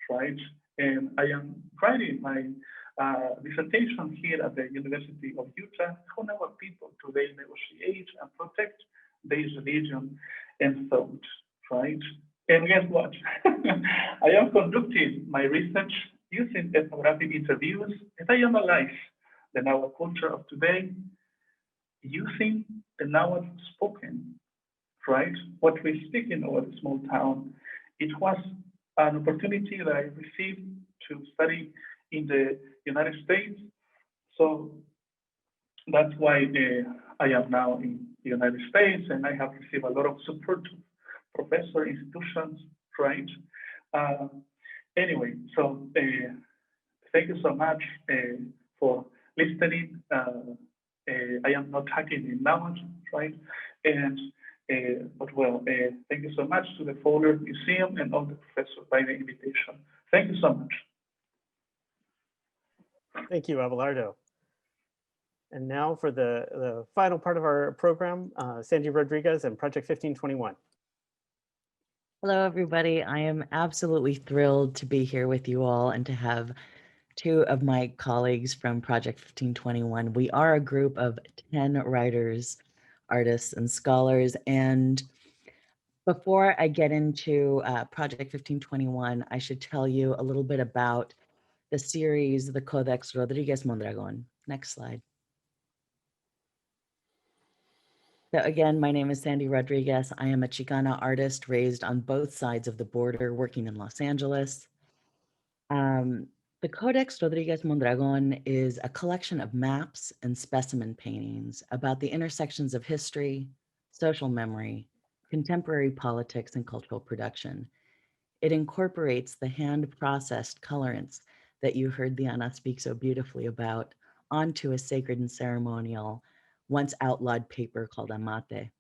right? And I am writing my dissertation here at the University of Utah, how Nahua people today negotiate and protect their religion and thought, right? And guess what? I am conducting my research using ethnographic interviews, and I analyze the Nahua culture of today using the Nahua spoken, right? What we speak in our small town. It was an opportunity that I received to study in the United States. So that's why I am now in the United States, and I have received a lot of support from professor institutions, right? Anyway, so thank you so much for listening. I am not talking in Nahua, right? And but well, thank you so much to the Fowler Museum and all the professors by the invitation. Thank you so much. Thank you, Abelardo. And now for the final part of our program, Sandy Rodriguez and Project 1521. Hello, everybody. I am absolutely thrilled to be here with you all and to have two of my colleagues from Project 1521. We are a group of 10 writers, artists, and scholars. And before I get into Project 1521, I should tell you a little bit about the series, the Codex Rodriguez Mondragon. Next slide. So again, my name is Sandy Rodriguez. I am a Chicana artist raised on both sides of the border, working in Los Angeles. The Codex Rodriguez Mondragon is a collection of maps and specimen paintings about the intersections of history, social memory, contemporary politics, and cultural production. It incorporates the hand-processed colorants that you heard Diana speak so beautifully about onto a sacred and ceremonial once outlawed paper called amate.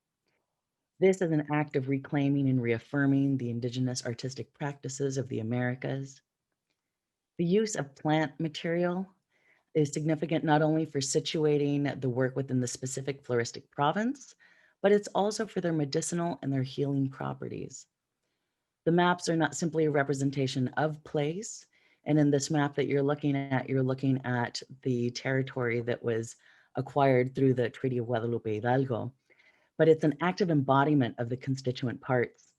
This is an act of reclaiming and reaffirming the indigenous artistic practices of the Americas. The use of plant material is significant not only for situating the work within the specific floristic province, but it's also for their medicinal and their healing properties. The maps are not simply a representation of place. And in this map that you're looking at the territory that was acquired through the Treaty of Guadalupe Hidalgo, but it's an active embodiment of the constituent parts.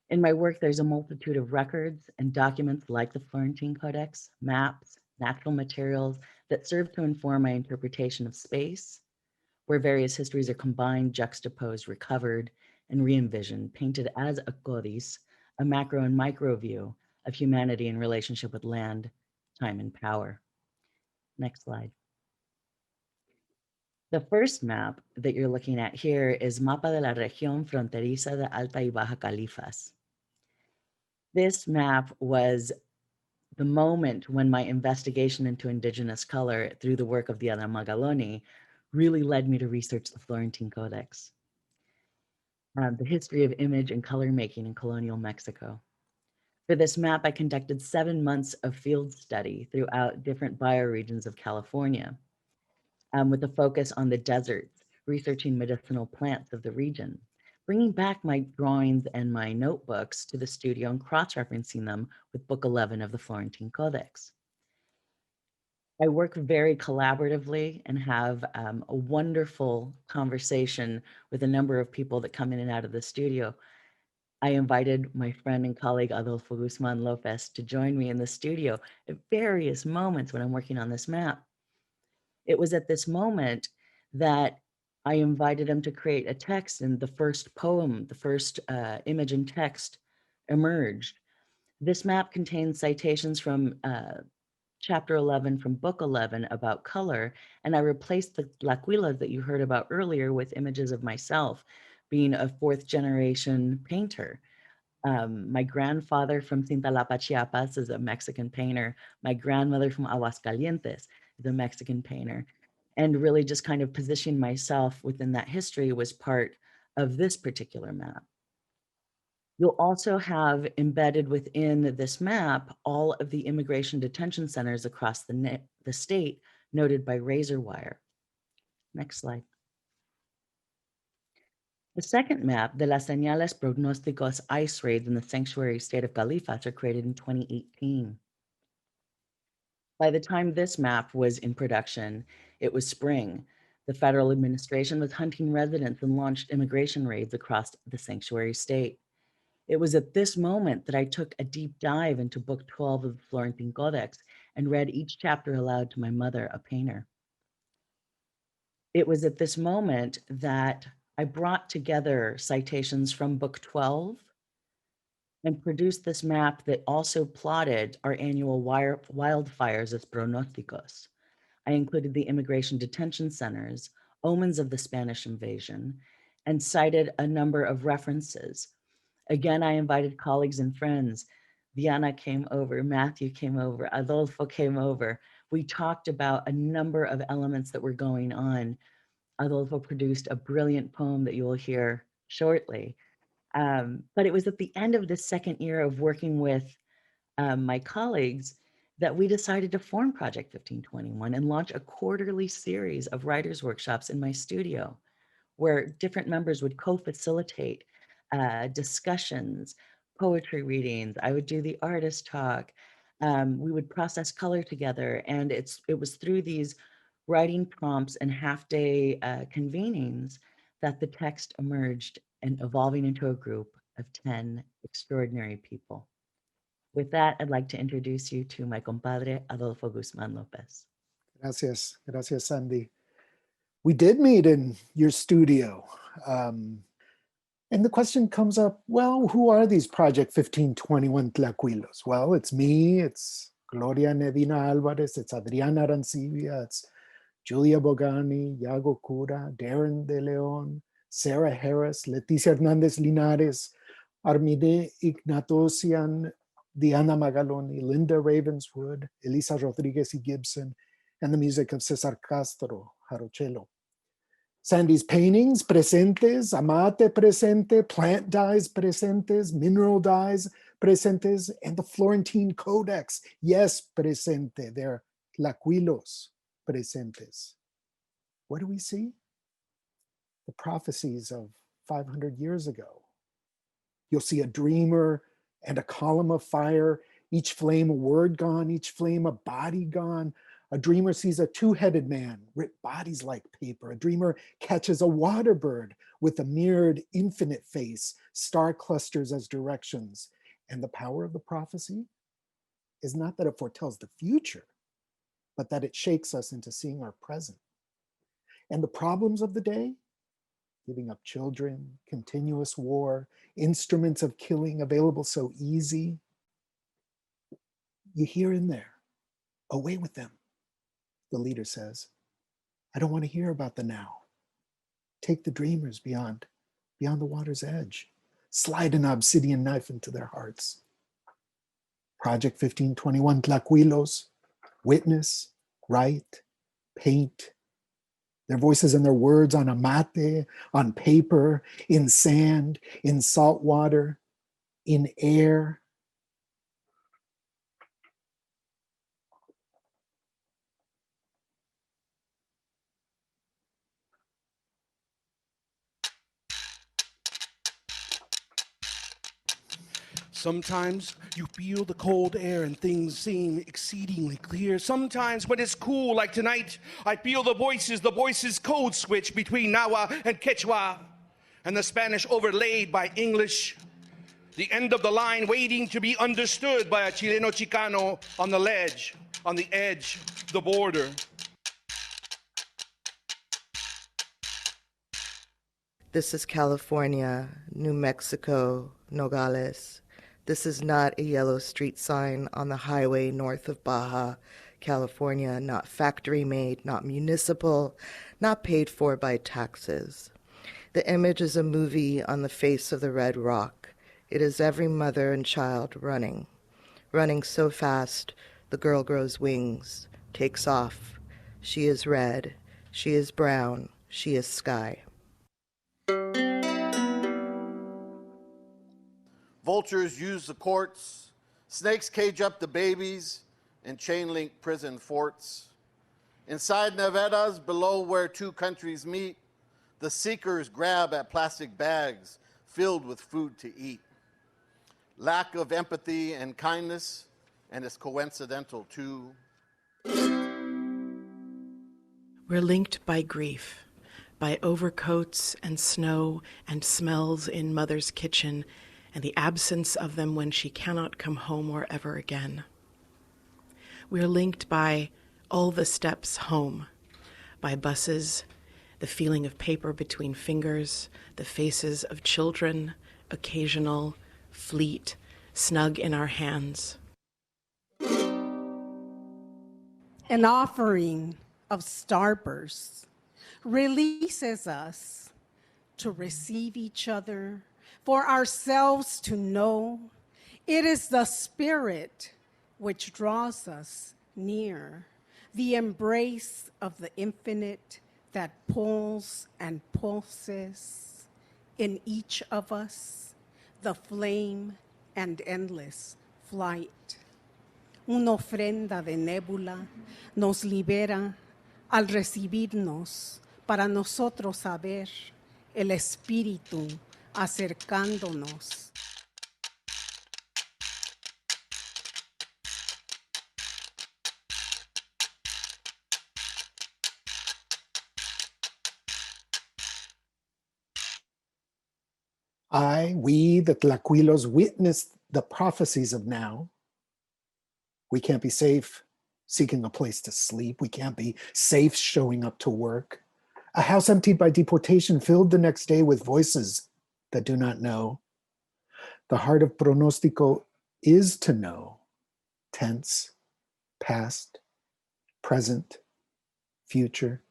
In my work, there's a multitude of records and documents like the Florentine Codex, maps, natural materials that serve to inform my interpretation of space, where various histories are combined, juxtaposed, recovered, and re-envisioned, painted as a codice, a macro and micro view of humanity in relationship with land, time, and power. Next slide. The first map that you're looking at here is Mapa de la Región Fronteriza de Alta y Baja Califas. This map was the moment when my investigation into indigenous color through the work of Diana Magaloni really led me to research the Florentine Codex, the history of image and color making in colonial Mexico. For this map, I conducted 7 months of field study throughout different bioregions of California, with a focus on the deserts, researching medicinal plants of the region, bringing back my drawings and my notebooks to the studio and cross-referencing them with Book 11 of the Florentine Codex. I work very collaboratively and have a wonderful conversation with a number of people that come in and out of the studio. I invited my friend and colleague Adolfo Guzman-Lopez to join me in the studio at various moments when I'm working on this map. It was at this moment that I invited him to create a text, and the first poem, the first image and text emerged. This map contains citations from chapter 11 from book 11 about color, and I replaced the laquilas that you heard about earlier with images of myself being a 4th generation painter. My grandfather from Cintalapa, Chiapas is a Mexican painter. My grandmother from Aguascalientes is a Mexican painter. And really just kind of positioning myself within that history was part of this particular map. You'll also have embedded within this map all of the immigration detention centers across the state noted by razor wire. Next slide. The second map, de las señales pronósticos ice raids in the sanctuary state of Califas, are created in 2018. By the time this map was in production, it was spring. The federal administration was hunting residents and launched immigration raids across the sanctuary state. It was at this moment that I took a deep dive into Book 12 of the Florentine Codex and read each chapter aloud to my mother, a painter. It was at this moment that I brought together citations from Book 12 and produced this map that also plotted our annual wildfires as pronósticos. I included the immigration detention centers, omens of the Spanish invasion, and cited a number of references. Again, I invited colleagues and friends. Diana came over, Matthew came over, Adolfo came over. We talked about a number of elements that were going on. Adolfo produced a brilliant poem that you will hear shortly. But it was at the end of the second year of working with my colleagues that we decided to form Project 1521 and launch a quarterly series of writers' workshops in my studio, where different members would co-facilitate discussions, poetry readings. I would do the artist talk. We would process color together. And it was through these writing prompts and half-day convenings that the text emerged and evolving into a group of 10 extraordinary people. With that, I'd like to introduce you to my compadre, Adolfo Guzman-Lopez. Gracias, gracias, Sandy. We did meet in your studio. And the question comes up, well, who are these Project 1521 Tlaquilos? Well, it's me, it's Gloria Nedina Alvarez, it's Adriana Arancibia, it's Julia Bogani, Yago Cura, Darren De Leon, Sarah Harris, Leticia Hernandez Linares, Armide Ignatosian, Diana Magaloni, Linda Ravenswood, Elisa Rodriguez y Gibson, and the music of Cesar Castro, Jarochelo. Sandy's paintings, presentes, amate presente, plant dyes presentes, mineral dyes presentes, and the Florentine Codex, yes, presente, they're tlacuilos presentes. What do we see? The prophecies of 500 years ago. You'll see a dreamer and a column of fire, each flame a word gone, each flame a body gone. A dreamer sees a two-headed man, ripped bodies like paper. A dreamer catches a water bird with a mirrored infinite face, star clusters as directions. And the power of the prophecy is not that it foretells the future, but that it shakes us into seeing our present. And the problems of the day, giving up children, continuous war, instruments of killing available so easy. You hear in there, away with them, the leader says. I don't want to hear about the now. Take the dreamers beyond the water's edge. Slide an obsidian knife into their hearts. Project 1521 Tlacuilos, witness, write, paint, their voices and their words on a mate, on paper, in sand, in salt water, in air. Sometimes you feel the cold air and things seem exceedingly clear. Sometimes when it's cool like tonight, I feel the voices code switch between Nahua and Quechua, and the Spanish overlaid by English. The end of the line waiting to be understood by a Chileno Chicano on the ledge, on the edge, the border. This is California, New Mexico, Nogales. This is not a yellow street sign on the highway north of Baja, California, not factory made, not municipal, not paid for by taxes. The image is a movie on the face of the red rock. It is every mother and child running so fast the girl grows wings, takes off. She is red, she is brown, she is sky. Vultures use the courts, snakes cage up the babies in chain-link prison forts. Inside neveras, below where two countries meet, the seekers grab at plastic bags filled with food to eat. Lack of empathy and kindness, and it's coincidental too. We're linked by grief, by overcoats and snow and smells in mother's kitchen, and the absence of them when she cannot come home or ever again. We're linked by all the steps home, by buses, the feeling of paper between fingers, the faces of children, occasional, fleet, snug in our hands. An offering of starbursts releases us to receive each other, for ourselves to know. It is the spirit which draws us near, the embrace of the infinite that pulls and pulses in each of us, the flame and endless flight. Una ofrenda de nébula nos libera al recibirnos para nosotros saber el espíritu acercándonos. We, the Tlacuilos, witnessed the prophecies of now. We can't be safe seeking a place to sleep. We can't be safe showing up to work. A house emptied by deportation filled the next day with voices that do not know. The heart of pronostico is to know, tense, past, present, future.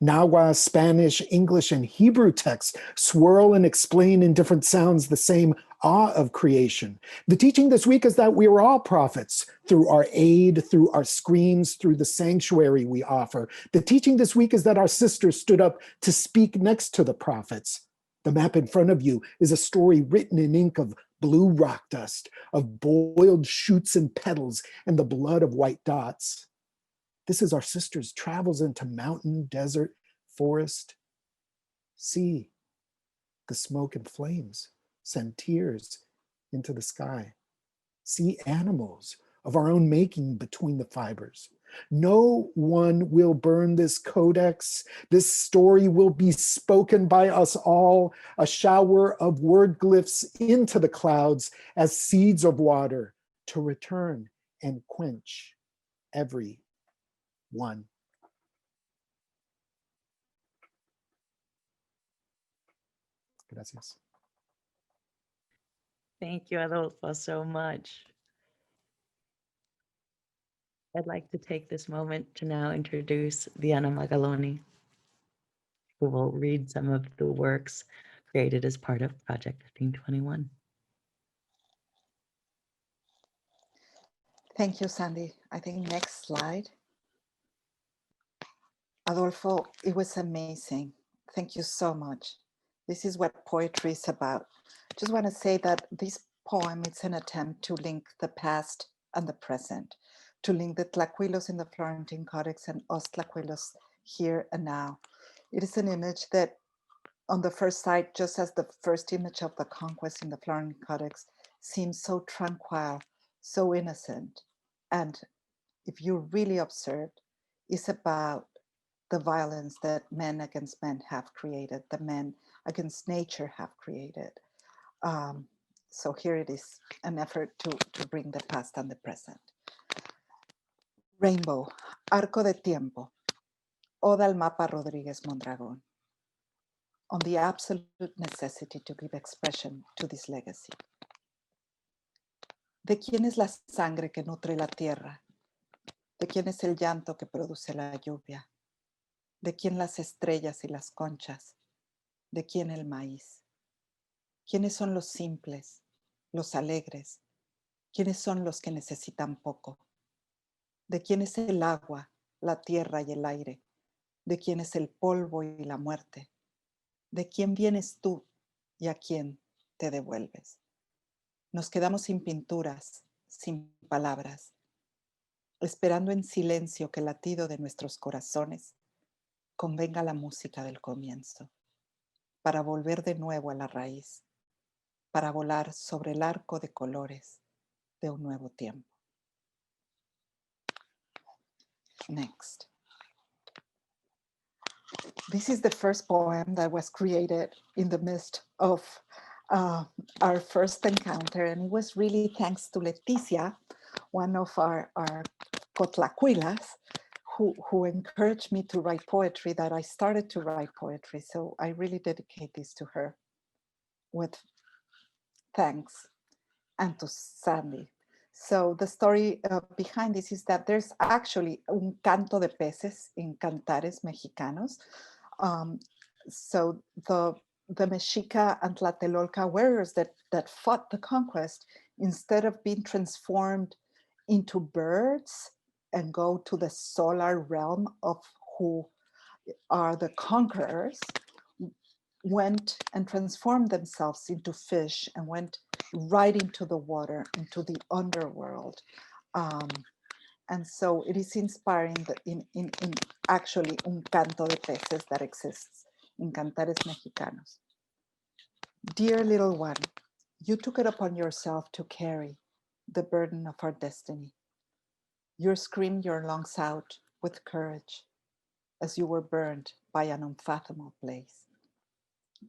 Nahua, Spanish, English, and Hebrew texts swirl and explain in different sounds the same awe of creation. The teaching this week is that we are all prophets through our aid, through our screams, through the sanctuary we offer. The teaching this week is that our sisters stood up to speak next to the prophets. The map in front of you is a story written in ink of blue rock dust, of boiled shoots and petals, and the blood of white dots. This is our sisters' travels into mountain, desert, forest, sea. The smoke and flames send tears into the sky. See animals of our own making between the fibers. No one will burn this codex. This story will be spoken by us all, a shower of word glyphs into the clouds as seeds of water to return and quench every one. Gracias. Thank you, Adolfo, so much. I'd like to take this moment to now introduce Diana Magaloni, who will read some of the works created as part of Project 1521. Thank you, Sandy. I think next slide. Adolfo, it was amazing. Thank you so much. This is what poetry is about. Just want to say that this poem is an attempt to link the past and the present, to link the Tlacuilos in the Florentine Codex and us Tlacuilos here and now. It is an image that on the first sight, just as the first image of the conquest in the Florentine Codex, seems so tranquil, so innocent. And if you really observe, it's about the violence that men against men have created, the men against nature have created. So here it is, an effort to bring the past and the present. Rainbow, Arco de Tiempo, Oda al Mapa Rodríguez Mondragón, on the absolute necessity to give expression to this legacy. ¿De quién es la sangre que nutre la tierra? ¿De quién es el llanto que produce la lluvia? ¿De quién las estrellas y las conchas? ¿De quién el maíz? ¿Quiénes son los simples, los alegres? ¿Quiénes son los que necesitan poco? ¿De quién es el agua, la tierra y el aire? ¿De quién es el polvo y la muerte? ¿De quién vienes tú y a quién te devuelves? Nos quedamos sin pinturas, sin palabras, esperando en silencio que el latido de nuestros corazones convenga la música del comienzo, para volver de nuevo a la raíz, para volar sobre el arco de colores de un nuevo tiempo. Next. This is the first poem that was created in the midst of our first encounter, and it was really thanks to Leticia, one of our Cotlacuilas, who encouraged me to write poetry, that I started to write poetry. So I really dedicate this to her with thanks, and to Sandy. So the story behind this is that there's actually un canto de peces in Cantares Mexicanos. So the Mexica and Tlatelolca warriors that fought the conquest, instead of being transformed into birds and go to the solar realm of who are the conquerors, went and transformed themselves into fish and went right into the water, into the underworld. And so it is inspiring that in actually un canto de peces that exists in Cantares Mexicanos. Dear little one, you took it upon yourself to carry the burden of our destiny. You screamed your lungs out with courage as you were burned by an unfathomable blaze.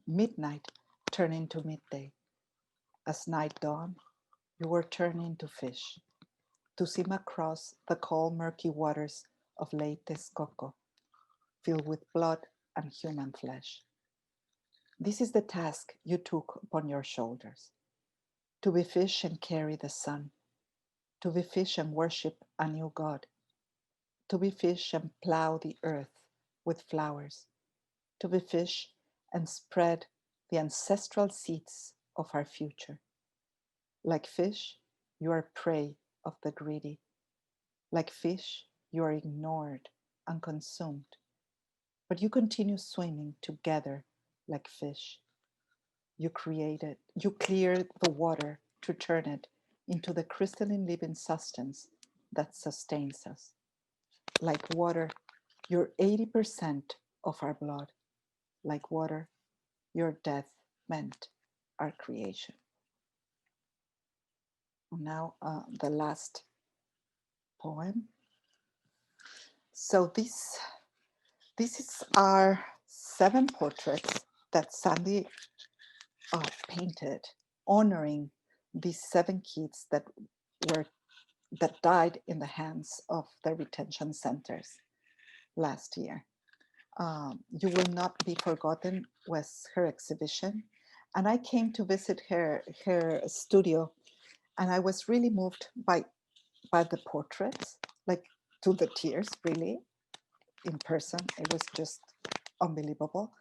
Midnight turned into midday. As night dawned, you were turned into fish to swim across the cold, murky waters of Lake Texcoco, filled with blood and human flesh. This is the task you took upon your shoulders, to be fish and carry the sun, to be fish and worship a new God, to be fish and plow the earth with flowers, to be fish and spread the ancestral seeds of our future. Like fish, you are prey of the greedy. Like fish, you are ignored and consumed. But you continue swimming together like fish. You cleared the water to turn it into the crystalline living substance that sustains us. Like water, you're 80% of our blood. Like water, your death meant our creation. Now, the last poem. So this is our 7 portraits that Sandy painted, honoring these 7 kids that died in the hands of the retention centers last year. You Will Not Be Forgotten was her exhibition, and I came to visit her studio, and I was really moved by the portraits, like to the tears, really, in person. It was just unbelievable.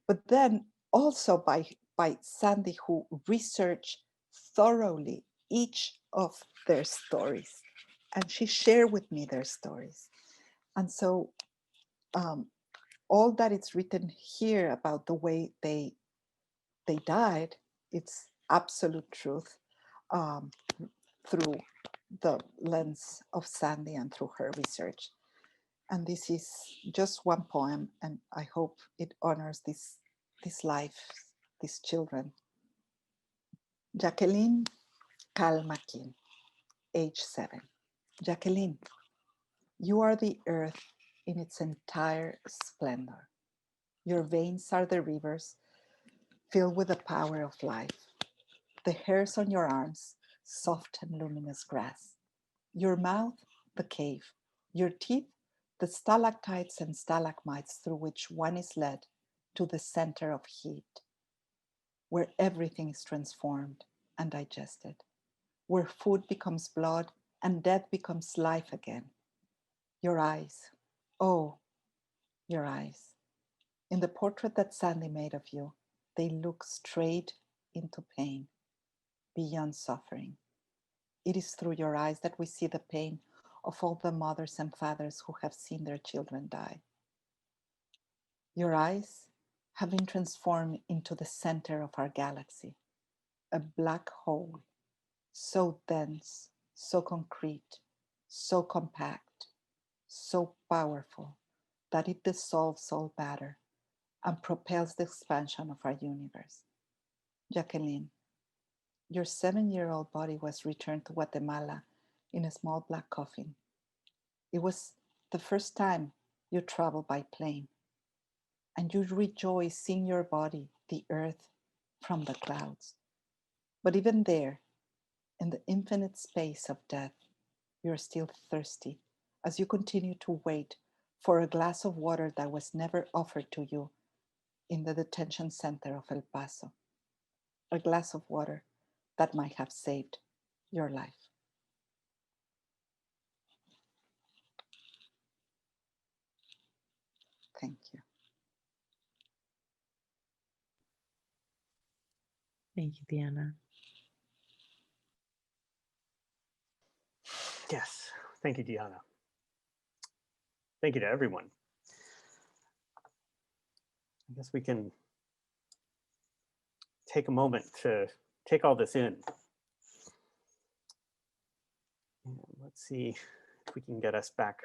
But then also by Sandy, who researched thoroughly each of their stories, and she shared with me their stories. And so all that is written here about the way they died, it's absolute truth through the lens of Sandy and through her research. And this is just one poem, and I hope it honors this life, these children. Jacqueline Kalmakin, age 7. Jacqueline, you are the earth in its entire splendor. Your veins are the rivers filled with the power of life. The hairs on your arms, soft and luminous grass. Your mouth, the cave. Your teeth, the stalactites and stalagmites through which one is led to the center of heat, where everything is transformed and digested, where food becomes blood and death becomes life again. Your eyes, oh, your eyes. In the portrait that Sandy made of you, they look straight into pain, beyond suffering. It is through your eyes that we see the pain of all the mothers and fathers who have seen their children die. Your eyes have been transformed into the center of our galaxy, a black hole, so dense, so concrete, so compact, so powerful that it dissolves all matter and propels the expansion of our universe. Jacqueline, your 7-year-old body was returned to Guatemala in a small black coffin. It was the first time you traveled by plane, and you rejoice seeing your body, the earth, from the clouds. But even there, in the infinite space of death, you're still thirsty as you continue to wait for a glass of water that was never offered to you in the detention center of El Paso, a glass of water that might have saved your life. Thank you. Thank you, Diana. Yes, thank you, Diana. Thank you to everyone. I guess we can take a moment to take all this in. And let's see if we can get us back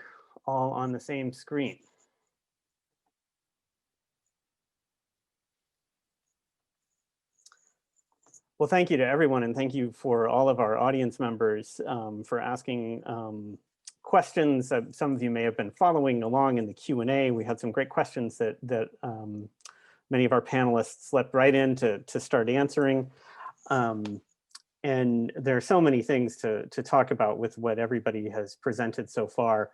all on the same screen. Well, thank you to everyone, and thank you for all of our audience members for asking questions. Some of you may have been following along in the Q&A. We had some great questions that many of our panelists slept right in to start answering. And there are so many things to talk about with what everybody has presented so far.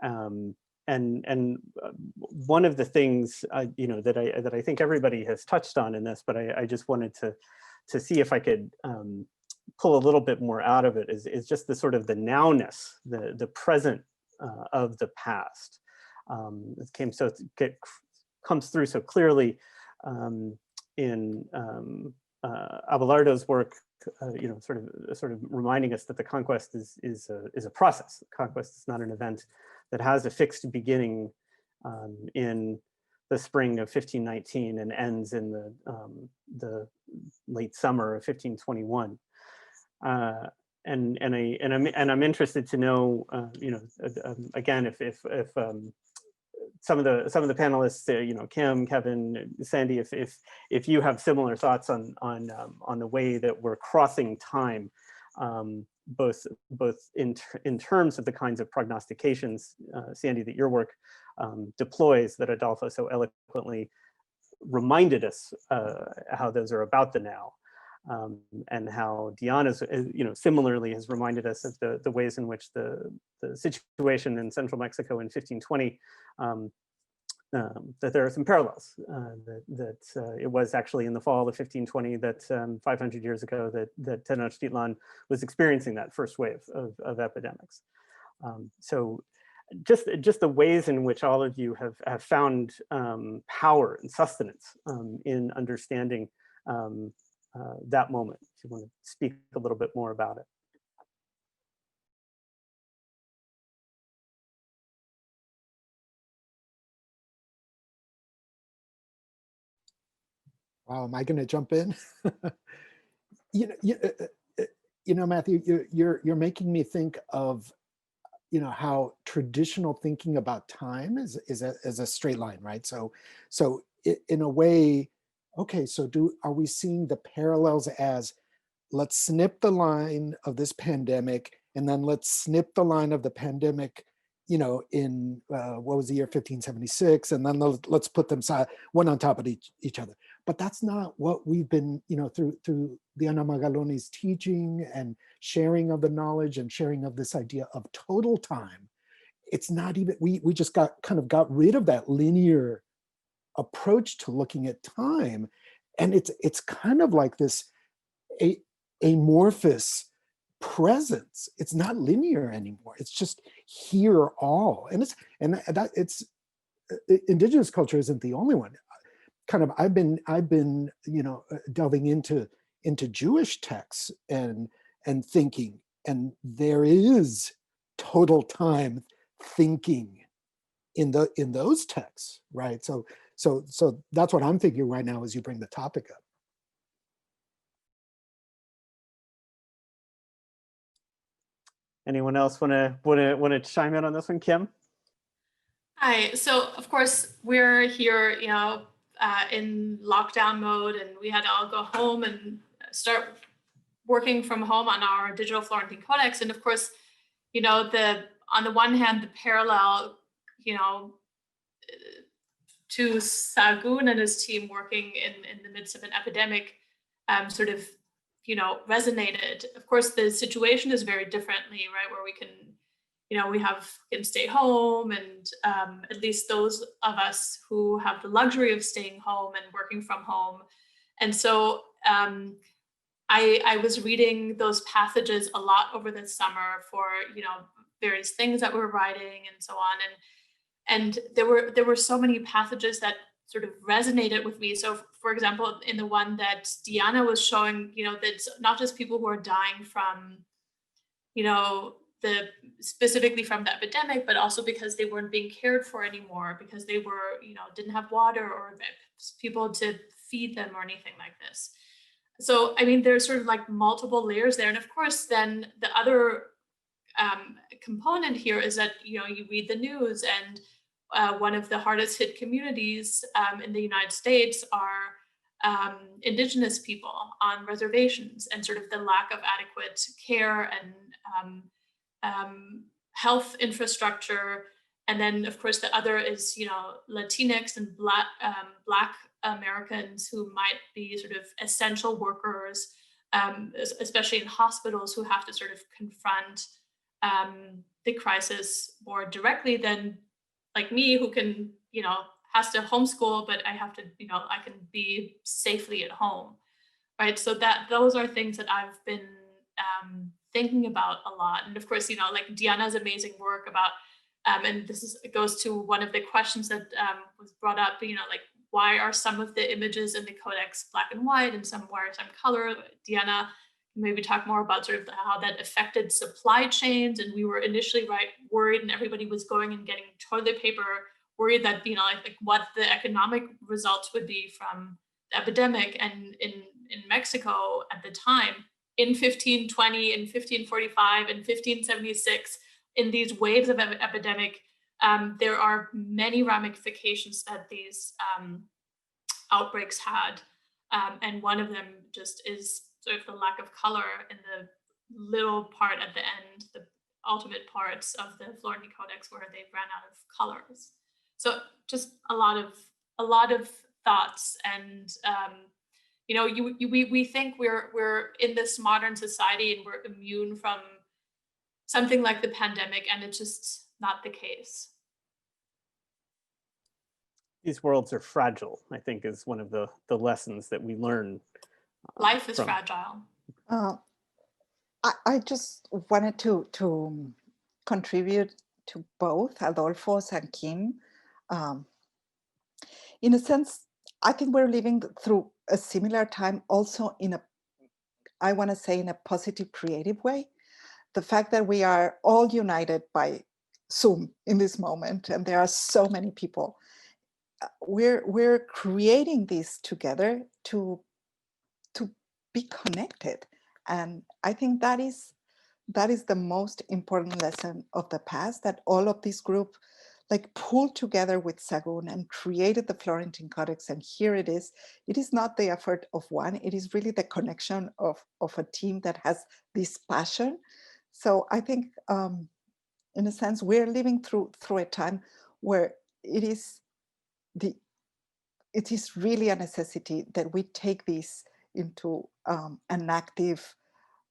And one of the things that I think everybody has touched on in this, but I just wanted to see if I could pull a little bit more out of it is just the sort of the nowness, the present of the past. It came so comes through so clearly in Abelardo's work, sort of reminding us that the conquest is a process. Conquest is not an event that has a fixed beginning in the spring of 1519 and ends in the late summer of 1521. And I'm interested to know, again, if some of the panelists, Kim, Kevin, Sandy, if you have similar thoughts on the way that we're crossing time, both in terms of the kinds of prognostications, Sandy, that your work deploys, that Adolfo so eloquently reminded us how those are about the now. And how Diana's, similarly has reminded us of the ways in which the situation in central Mexico in 1520, that there are some parallels, that it was actually in the fall of 1520 that 500 years ago that Tenochtitlan was experiencing that first wave of epidemics. So just the ways in which all of you have found power and sustenance in understanding that moment, if you want to speak a little bit more about it. Wow, am I going to jump in? Matthew, you're making me think of, how traditional thinking about time is a straight line, right? So in a way, okay, so are we seeing the parallels as, let's snip the line of this pandemic, and then let's snip the line of the pandemic, in what was the year 1576, and then let's put them one on top of each other. But that's not what we've been, through Diana Magaloni's teaching and sharing of the knowledge and sharing of this idea of total time. It's not even, we just got rid of that linear approach to looking at time, and it's kind of like this amorphous presence. It's not linear anymore. It's just here all, and it's Indigenous culture isn't the only one. I've been delving into Jewish texts and thinking, and there is total time thinking in those texts, right? So that's what I'm thinking right now as you bring the topic up. Anyone else want to chime in on this one, Kim? Hi. So of course we're here, in lockdown mode, and we had to all go home and start working from home on our digital Florentine Codex. And of course, on the one hand, the parallel, to Sahagún and his team working in the midst of an epidemic, resonated. Of course, the situation is very differently, right? Where we can, can stay home, and at least those of us who have the luxury of staying home and working from home. And so I was reading those passages a lot over the summer for, various things that we're writing and so on. And there were so many passages that sort of resonated with me. So for example, in the one that Diana was showing, that's not just people who are dying from, specifically from the epidemic, but also because they weren't being cared for anymore, because they were, didn't have water or people to feed them or anything like this. So, I mean, there's sort of like multiple layers there. And of course, then the other component here is that, you read the news, and one of the hardest hit communities in the United States are Indigenous people on reservations, and sort of the lack of adequate care and health infrastructure. And then of course the other is, Latinx and Black Americans who might be sort of essential workers, especially in hospitals, who have to sort of confront the crisis more directly than like me, who can, has to homeschool, but I have to, I can be safely at home, right? So those are things that I've been thinking about a lot. And of course, like Diana's amazing work about And it goes to one of the questions that was brought up, like why are some of the images in the codex black and white and some color? Diana, maybe talk more about sort of how that affected supply chains. And we were initially worried, and everybody was going and getting toilet paper, worried that, like what the economic results would be from the epidemic. And in Mexico at the time, in 1520, in 1545, in 1576, in these waves of epidemic, there are many ramifications that these outbreaks had. And one of them just is sort of the lack of color in the little part at the end, the ultimate parts of the Florentine Codex where they ran out of colors. So just a lot of thoughts. And we think we're in this modern society and we're immune from something like the pandemic, and it's just not the case. These worlds are fragile, I think, is one of the lessons that we learn. Life is fragile. I just wanted to contribute to both Adolfo's and Kim. In a sense, I think we're living through a similar time also I want to say in a positive, creative way. The fact that we are all united by Zoom in this moment, and there are so many people, we're creating this together to be connected. And I think that is the most important lesson of the past, that all of this group like pulled together with Sagun and created the Florentine Codex. And here it is. It is not the effort of one. It is really the connection of a team that has this passion. So I think, in a sense, we're living through a time where it is really a necessity that we take this into an active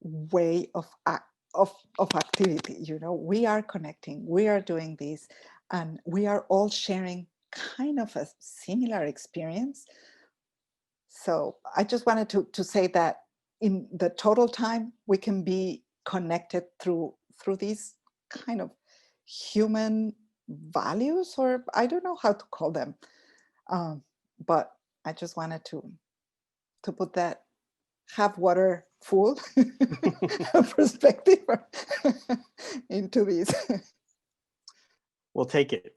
way of activity. We are connecting, we are doing this, and we are all sharing kind of a similar experience. So I just wanted to say that in the total time, we can be connected through these kind of human values, or I don't know how to call them. But I just wanted to put that half water full perspective into this. We'll take it.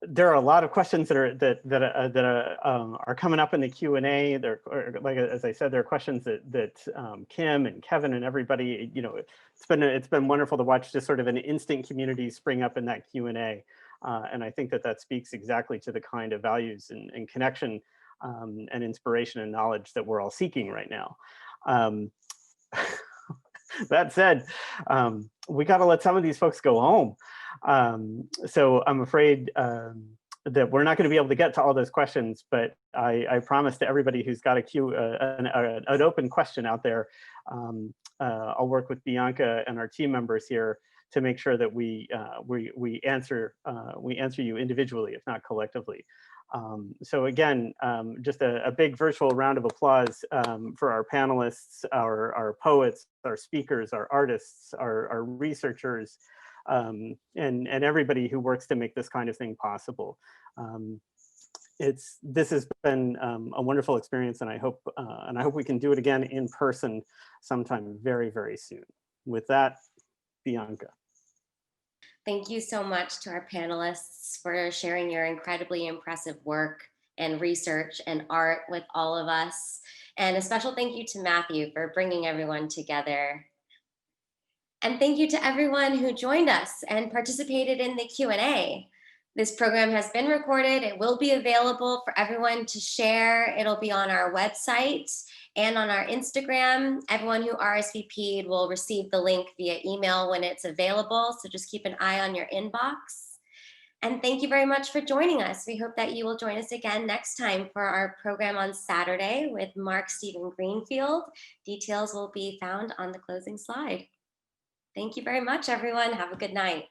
There are a lot of questions that are coming up in the Q&A. Like as I said, there are questions that Kim and Kevin and everybody. It's been wonderful to watch just sort of an instant community spring up in that Q&A, and I think that speaks exactly to the kind of values and connection and inspiration and knowledge that we're all seeking right now. That said, we got to let some of these folks go home. So I'm afraid that we're not going to be able to get to all those questions, but I promise to everybody who's got an open question out there, I'll work with Bianca and our team members here to make sure that we answer you individually, if not collectively. So again, just a big virtual round of applause for our panelists, our poets, our speakers, our artists, our researchers, and everybody who works to make this kind of thing possible. This has been a wonderful experience, and I hope we can do it again in person sometime very, very soon. With that, Bianca. Thank you so much to our panelists for sharing your incredibly impressive work and research and art with all of us. And a special thank you to Matthew for bringing everyone together. And thank you to everyone who joined us and participated in the Q&A. This program has been recorded. It will be available for everyone to share. It'll be on our website and on our Instagram. Everyone who RSVP'd will receive the link via email when it's available. So just keep an eye on your inbox. And thank you very much for joining us. We hope that you will join us again next time for our program on Saturday with Mark Stephen Greenfield. Details will be found on the closing slide. Thank you very much, everyone. Have a good night.